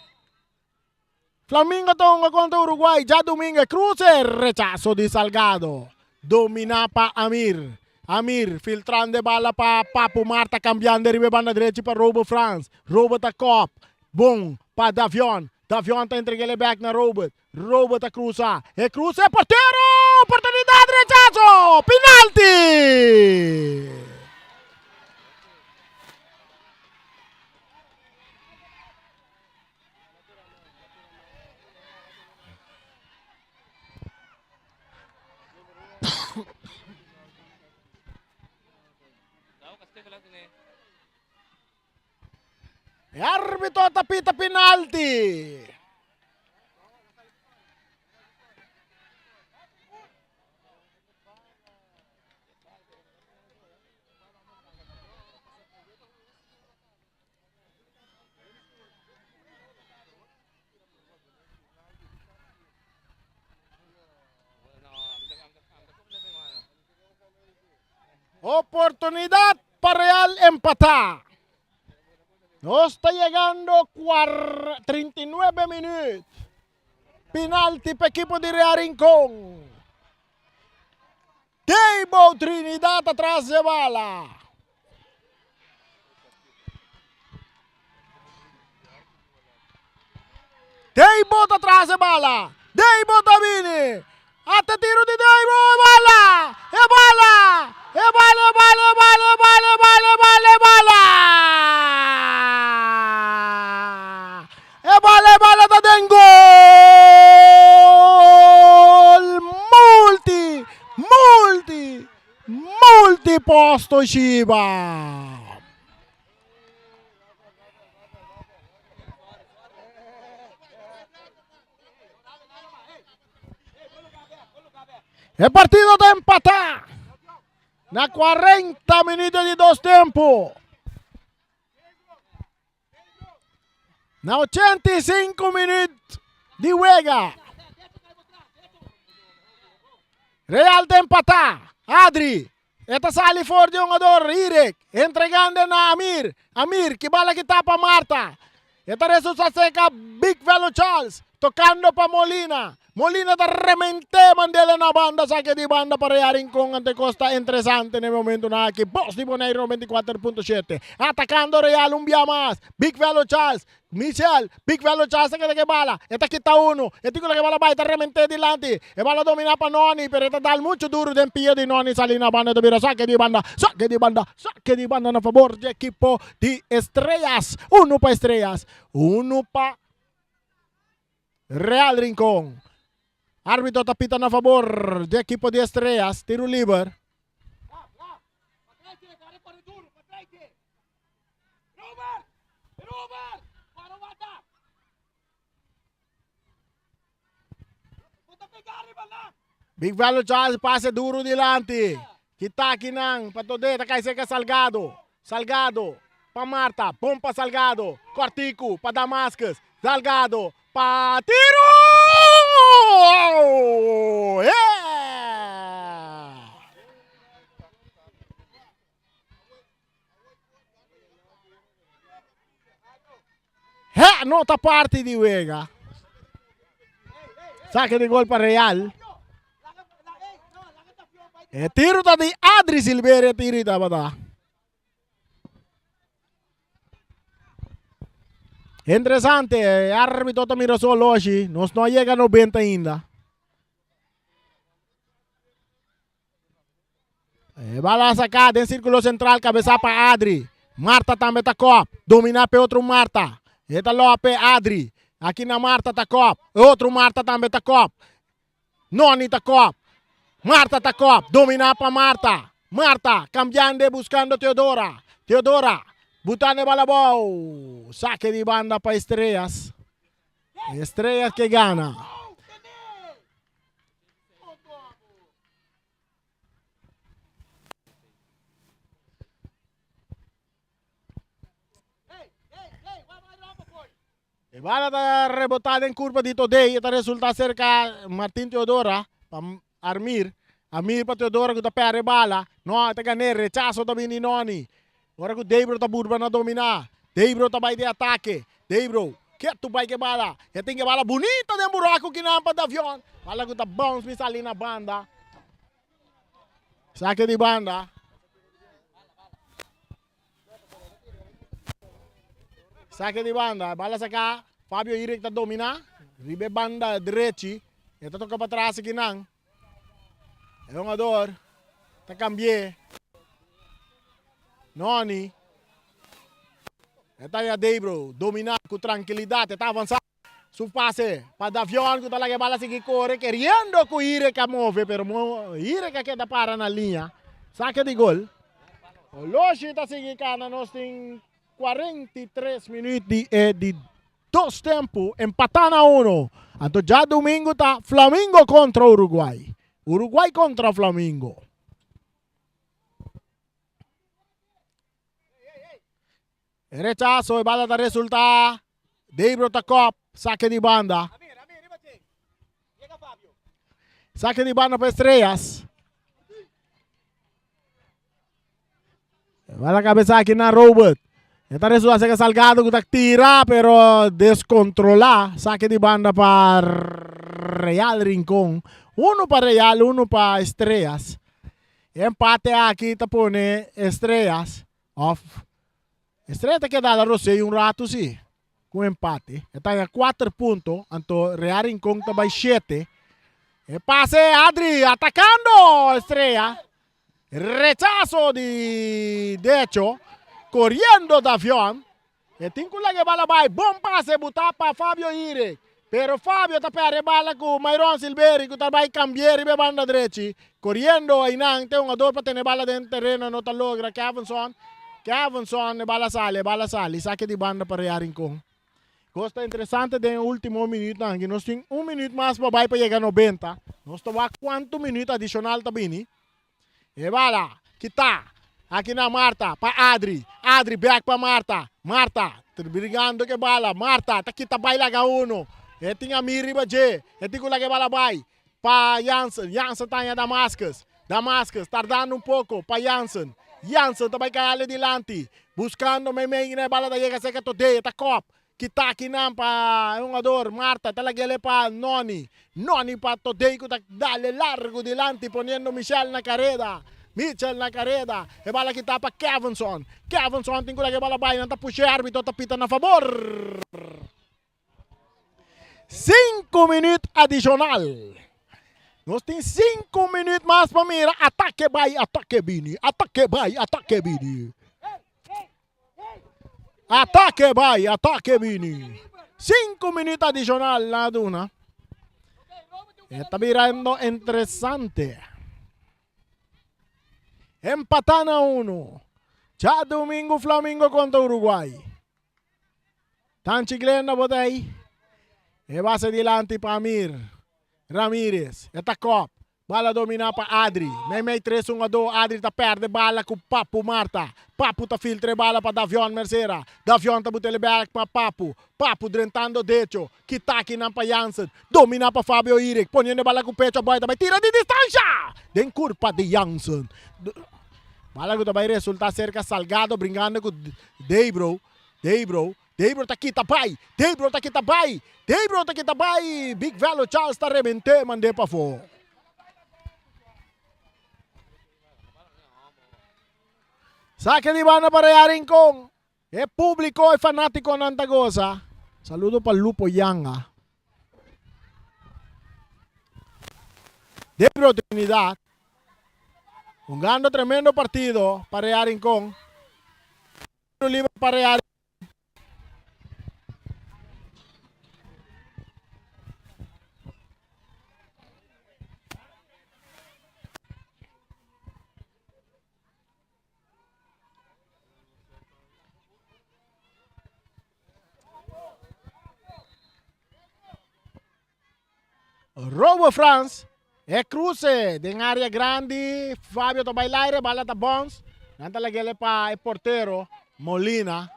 Flamingo Tonga contra Uruguay. Ya Domingo cruce. Rechazo de Salgado. Domina para Amir. Amir filtrando bala para Papo Marta. Cambiando de banda derecha para Robert France. Robert a cop. Bom para Davion. Davion está entregando back na Robert. Robert a cruza. E cruza é porteiro. Oportunidade, rechazo. Penalti. E arbitro tapita penalti. Oportunidad para Real empatar. No está llegando 39 minutos. Penalti para equipo de Real Rincón. Teibo Trinidad atrás de bala. Teibo atrás de bala. Teibo Tabini. Hasta tiro de Teibo. Bala. E bala. E bala, bala, bala, bala, bala, bala, bala. E bala da Dengo. Multi posto Shiba. El partido de empatar. Na 40 minutos de dos tiempos. Na 85 minutos de juega. Real de empatar. Adri. Esta sale for de jogador. Irek. Entregando na Amir. Amir. Que bala que tapa Marta. Esta resulta seca. Big Velo Charles. Tocando para Molina. Molina de remente mandela na banda, saque de banda para Real Rincón ante Costa, interesante en el momento na aquí, Boss de Bonaire 94.7, atacando Real un día más, Big Velo Charles, Michel, Big Velo Charles se queda que bala, esta quita uno, este con la que bala va, esta remente delante, e bala domina para Noni, pero esta da mucho duro de pie de Noni, sale na banda, de saque de banda, saque de banda, saque de banda a favor de equipo de Estrellas, uno para Estrellas, uno para Real Rincón. Árbitro tapita a favor de equipo de Estrellas. Tiro libre. Big Velo Charles pase duro delante. Kitaki nang patodeta kay seca Salgado. Salgado pa Marta. Pompa Salgado. Cortico pa Damascus. Salgado pa tiro! Yeah! Nota parte di Vega. Saque de gol para Real. E tiro di Adri Silveira, tiro da bada. Interessante, árbitro mirou solo hoje, nós não chega a 90 ainda. Bala sacada em círculo central, cabeça para Adri. Marta também tá cop, dominar para outro Marta. Eta Lope, Adri. Aqui na Marta tá cop, outro Marta também tá cop. Noni tá cop. Marta tá cop, dominar para Marta. Marta, cambiando, buscando Teodora. Teodora. Butane balabou, saque de banda para Estrellas. Estrellas que gana. E bala da rebotada em curva de Todei. Esta resulta cerca Martín Teodora para Armir. Amir pa Teodoro que tá perde bala. No, tá ganhando rechazo também ni Noni. Agora que o Deibro tá burba na dominar. Deibro tá vai de ataque. Deibro, que tu vai que bala? Já tem que bala bonita de buraco que nampa da avião. Bala que tá bounce misa ali na banda. Saque de banda. Saque de banda. Bala saca. Fabio Iric tá dominar. Ribe banda direita. Ito toca para trás aqui não. É um jogador. Tá cambié. Noni. Ito é Deibro. Dominar com tranquilidade. Tá avançando. Su pase. Para Davion. Que talaga bala sige corre. Querendo que o Iric a move. Pero Iric que tá para na linha. Saque de gol. O Loshi tá sige kana. Nós tem 43 minutos de dos tempos. Empatando a 1. Então já domingo tá Flamengo contra Uruguai. Uruguai contra Flamengo. Rechazo, bala da resulta. Deibro tá cop. Saque de banda. Saque de banda para Estrellas. Bala cabeça aqui na Robert. Esta resulta que Salgado que tira, pero descontrola. Saque de banda para Real Rincón. Uno para Real, uno para Estrellas. Empate aqui, te pone Estrellas. Off. Estrellas te queda a Rosé un rato, sí. Com empate. Está a 4 pontos. Então, Real Rincón está a 7. Pase Adri, atacando Estrella. Rechazo de hecho. Corriendo da avião. E tem que lá bala vai. Bom passe botar para Fabio Iric. Pero Fabio tá perde bala com Myron Silveri que tá vai cambiar e banda direita. Corriendo aí não tem um jogador para ter bala dentro do terreno não tá logra Kevinson bala sale, saque de banda para Real Rincón. Costa interessante de último minuto, que nós temos minuto mais para chegar a 90. Nós temos quanto minuto adicional também. E bala, kita. Aqui na Marta, para Adri. Adri, back para Marta. Marta, brigando que bala. Marta, tá kita vai lá uno. E tinha Miri Baje. E tinha lá que bala vai. Para Jansen. Jansen tá em Damascus. Damascus, tardando pouco. Para Jansen. Jansen também cai ali adiante. Buscando meio na bala da chega seca today. Tá cop. Kita aqui na para um jogador. Marta, tá lá para Noni. Noni para today que tá dale largo dilante. Ponendo Michel na carrera. Mitchell na carrera. E bala kita para Kevinson. Kevinson tem que bala vai. Não tá puxando árbitro. Tá pitando a favor. 5 minutos adicional. Nós temos 5 minutos mais para mira. Ataque vai, ataque Bini. Ataque vai, ataque Bini. Ataque vai, ataque Bini. 5 minutos adicional na duna. Está virando interessante. Empatando a 1. Já domingo Flamengo contra Uruguai. Tan chiclena botei. E va se dilante para Amir Ramírez. Eta cop. Bala domina para Adri. Mei 3-1-2. Adri tá perde bala com Papo Marta. Papo tá filtre bala para Davion Mercera. Davion tá botele back para Papo. Papo drentando derecho. Kitaki na para Jansen. Domina para Fabio Iric. Ponendo bala com pecho boy. Também tira de distância. Den curva de Jansen. Bala que também resulta cerca Salgado. Brincando com Deibro. Deibro tá aqui, tá pai. Deibro tá aqui, tá pai. Deibro tá aqui, tá pai. Big Velo Charles tá rebente, mandei para fora. Saque de banda para Real Rincón. É público e fanático nanta cosa. Saludo para Lupo Yanga. Deibro Trinidad. Jugando tremendo partido para Real Rincón. Libre para Real. Robo France. E cruce de área grande. Fabio to bailaire, bala ta bons. Nanta lagele pa e portero Molina.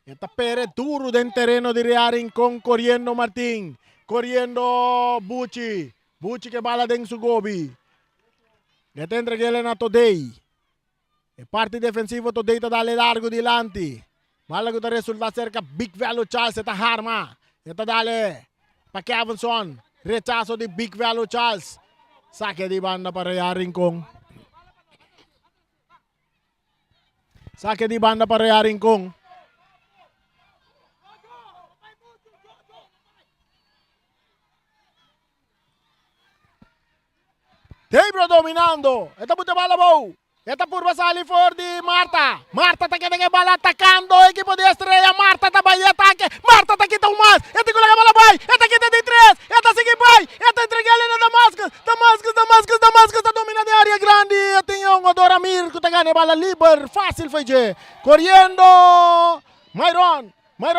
Esta pere duro del terreno de Real Rincón corriendo Martín. Corriendo Bucci. Bucci que bala den su gobi. Gete entregele na Today. E parte defensivo Today ta dale largo dilante. Malago ta resulta cerca Big Value Charles eta harma. Eta dale pa Kevinson. Rechazo de Big Value Charles. Saque de banda para Rea Rincón. Saque de banda para Rea Rincón. Debro dominando. Esta puta bala bow. Esta curva sale for de Marta. Marta está que bala atacando. Equipo de Estrella. Marta está para ataque. Marta está quita un más. Esta con la bala vai. Esta quita de 3. Esta sigue vai. Esta entrega-lhe na Damascus. Damascus está dominando de área grande. Tem um Adoramir que está ganhando bala liber. Fácil foi de. Correndo. Myron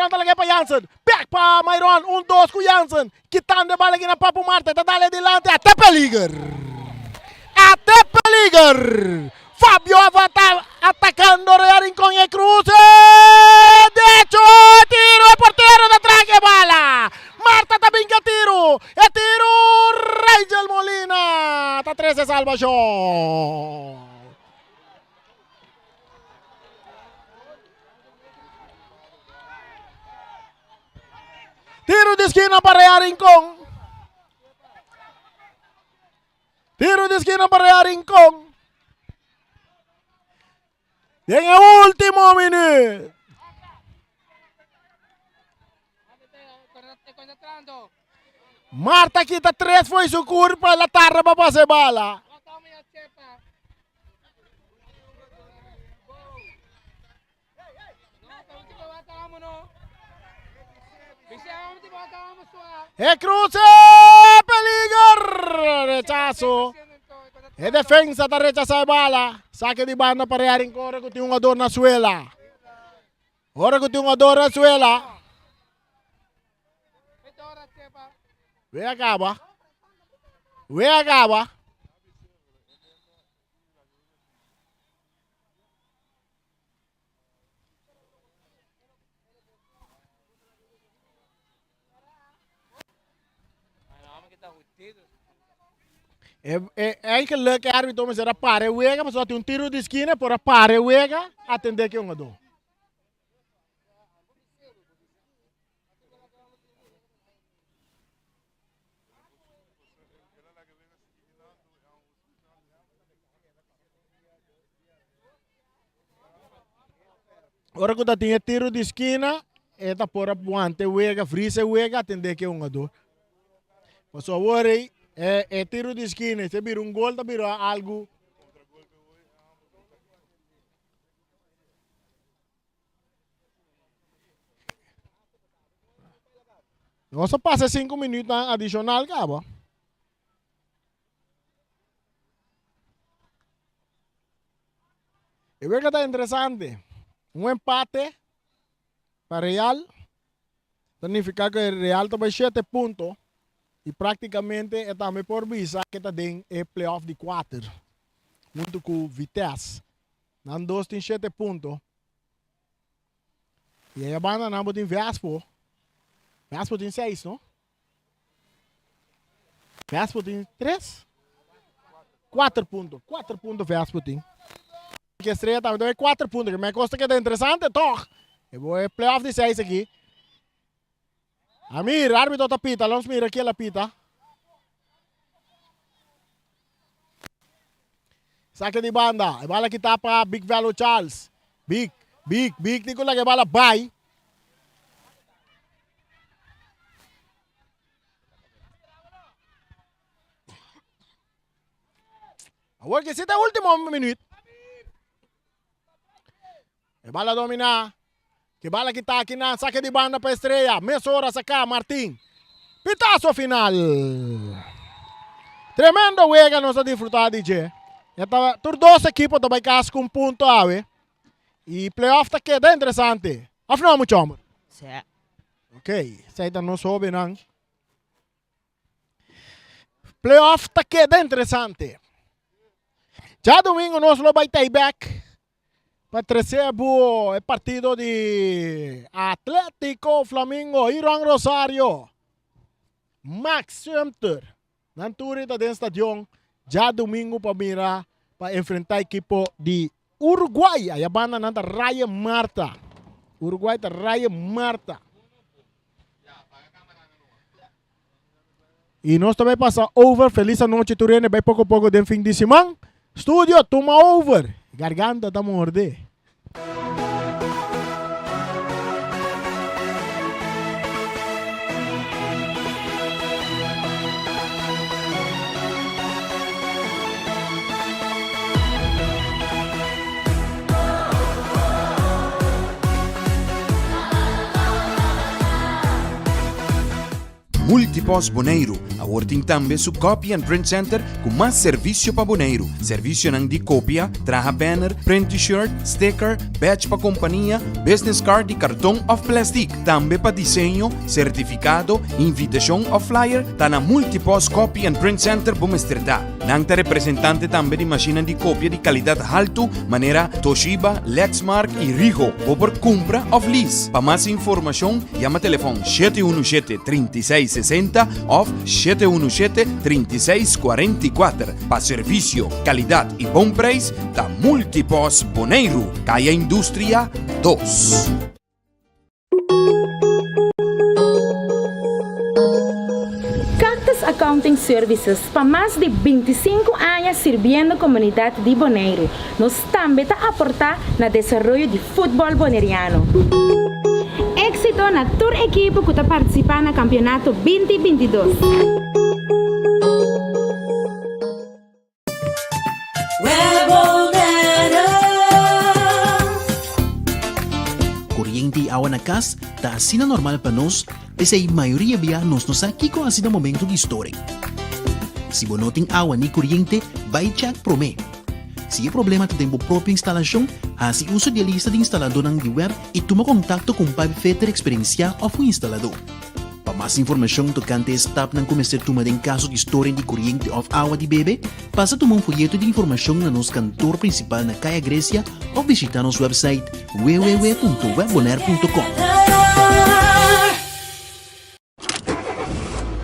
talaga para Jansen. Back para Myron. 1-2 com Jansen. Quitando a bala aqui na Papo Marta. Está dale adelante. Até peligro. Fabio atacando Rea Rincón y cruce. De hecho, tiro el portero de atrás que bala. Marta también que tiro. El tiro Rachel Molina. Está 13 salvación. Tiro de esquina para Rea Rincón. Tiro de esquina para Rea Rincón. Y en el último minuto. Marta quita 3, fue su curva, la tarra para pasar bala. El cruce, peligro, rechazo. E defensa está rechazando bala. Saque de banda para Rea Rincón. Ahora que tiene un ador na suela. Ve acaba. É que leuk árbitro mas era pare wega, mas só tem tiro de esquina para pare wega atender que dor. Agora que tinha tiro de esquina, está por guante wega, frise wega atender que dor. Mas só agora é tiro de esquina, se vira gol, tá vira algo. Nós só passa 5 minutos adicional, acaba. E vê que está interessante. Empate para Real. Significa que Real está 7 pontos. E praticamente estamos por visa que está dentro do playoff de 4. Junto com Vitesse. Nós dois tem 7 pontos. E aí a banda não tem Vespo. Vespo tem 6, não? Vespo tem 3? 4 pontos. 4 pontos Vespo tem. Que estreia também 4 pontos. Mas costa que é interessante, toch? Eu vou playoff de 6 aqui. Amir, árbitro está pita, vamos mirar aqui a pita. Saque de banda, a bala que está para Big Value Charles. Big, digo lá que a bala vai. Agora que esse é o último minuto. A bala domina. Que bala que está aqui na saque de banda para Estrella. Meia hora sacar, Martin. Pitaço final. Tremendo wega nós a disfrutar, DJ. Tur 2 equipos também casam com ponto ave. E playoff está aqui, é interessante. Afinal, muito amor. Sim. Ok, isso aí não soube, não. Playoff está aqui, é interessante. Já domingo nós vamos ter back. Para terceiro partido de Atlético Flamengo, Irán Rosario. Max Sumter. Nanturi está dentro do estadion. já domingo para mirar, para enfrentar a equipe de Uruguai. Aí a banda na Raia Marta. Uruguai tá Raia Marta. E nós também passamos over. Feliz noite, Turene. Vai pouco a pouco de fim de semana. Estúdio, toma over. Garganta tá morder. Multipos Boneiro, a working tambe su copy and print center com mais serviço para Boneiro. Serviço nang di copia, traha banner, print t-shirt, sticker, badge para companhia, business card de cartão of plastic, tambe para desenho, certificado, invitação of flyer, tá na Multipos Copy and Print Center Bumesterdá. Nang ta representante tambe de máquina de cópia de qualidade alto, maneira Toshiba, Lexmark e Rigo, ou por compra of lease. Para mais informação, chama telefone 717-3660 ou 717-3644. Para serviço, qualidade e bom preço, da Multipos Boneiro, Caia Indústria 2. Cactus Accounting Services, para mais de 25 anos servindo a comunidade de Boneiro. Nós também está aportar no desenvolvimento de futebol boneriano. Éxito na toda a equipe que está participando no campeonato 2022. Corriente awa na casa, tá assim normal para nós, essa a maioria via nós aqui com assim no momento de história. Se você não tem água nem corriente, vai check promê. Se é problema de tempo própria instalação, assim uso de lista de instalador na web e toma contato com o Pipe Fetter Experiencia ou o instalador. Para mais informação tocante a step ng começar tomar em caso de história de corriente ou água de bebê, passa a tomar folheto de informação na nosso cantor principal na Caia Grécia ou visitar nosso website www.webbonaire.com.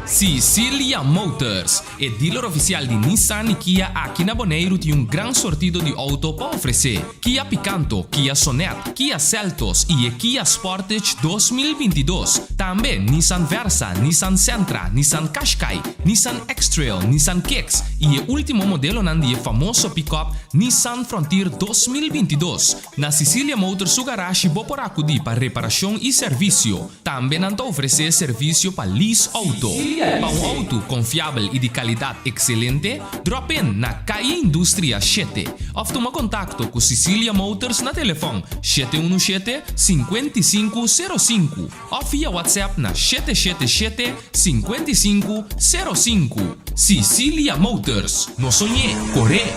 Cecilia Motors, é dealer oficial de Nissan e Kia aqui na Boneiro, tem gran sortido de auto para oferecer. Kia Picanto, Kia Sonet, Kia Seltos e Kia Sportage 2022. Também Nissan Versa, Nissan Sentra, Nissan Qashqai, Nissan X-Trail, Nissan Kicks e o último modelo nandi famoso pick-up Nissan Frontier 2022. Na Cecilia Motors, o garagem vou por acudir para reparação e serviço. Também não oferecer serviço para lease auto. Para auto confiável e de qualidade excelente, drop in na Caia Indústria 7. Ou toma contato com Cecilia Motors na telefone 717-5505 ou via WhatsApp na 777-5505. Cecilia Motors, no sonhei, correr.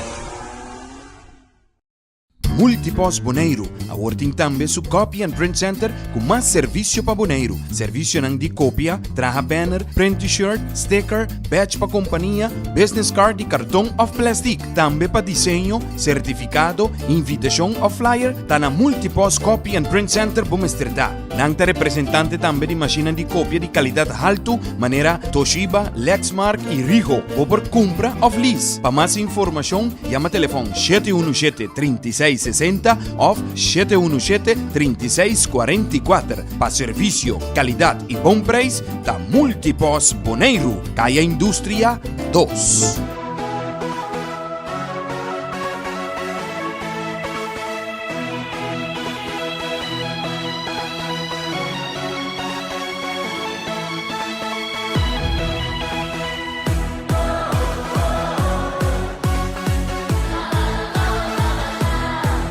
Multipos Boneiro, a working tambe su copy and print center com mais serviço para Boneiro. Serviço nang di copia, traha banner, print t-shirt, sticker, badge para companhia, business card de cartão of plastic, tambe para desenho, certificado, invitação of flyer, tá na Multipos Copy and Print Center Bumesterdá. Nang ta representante tambe de máquina de cópia de qualidade alto, maneira Toshiba, Lexmark e Rigo, ou por compra of lease. Para mais informação, chama telefone 717-3660 ou 717-3644. Para serviço, qualidade e bom preço, da Multipos Boneiro, Caia Indústria 2.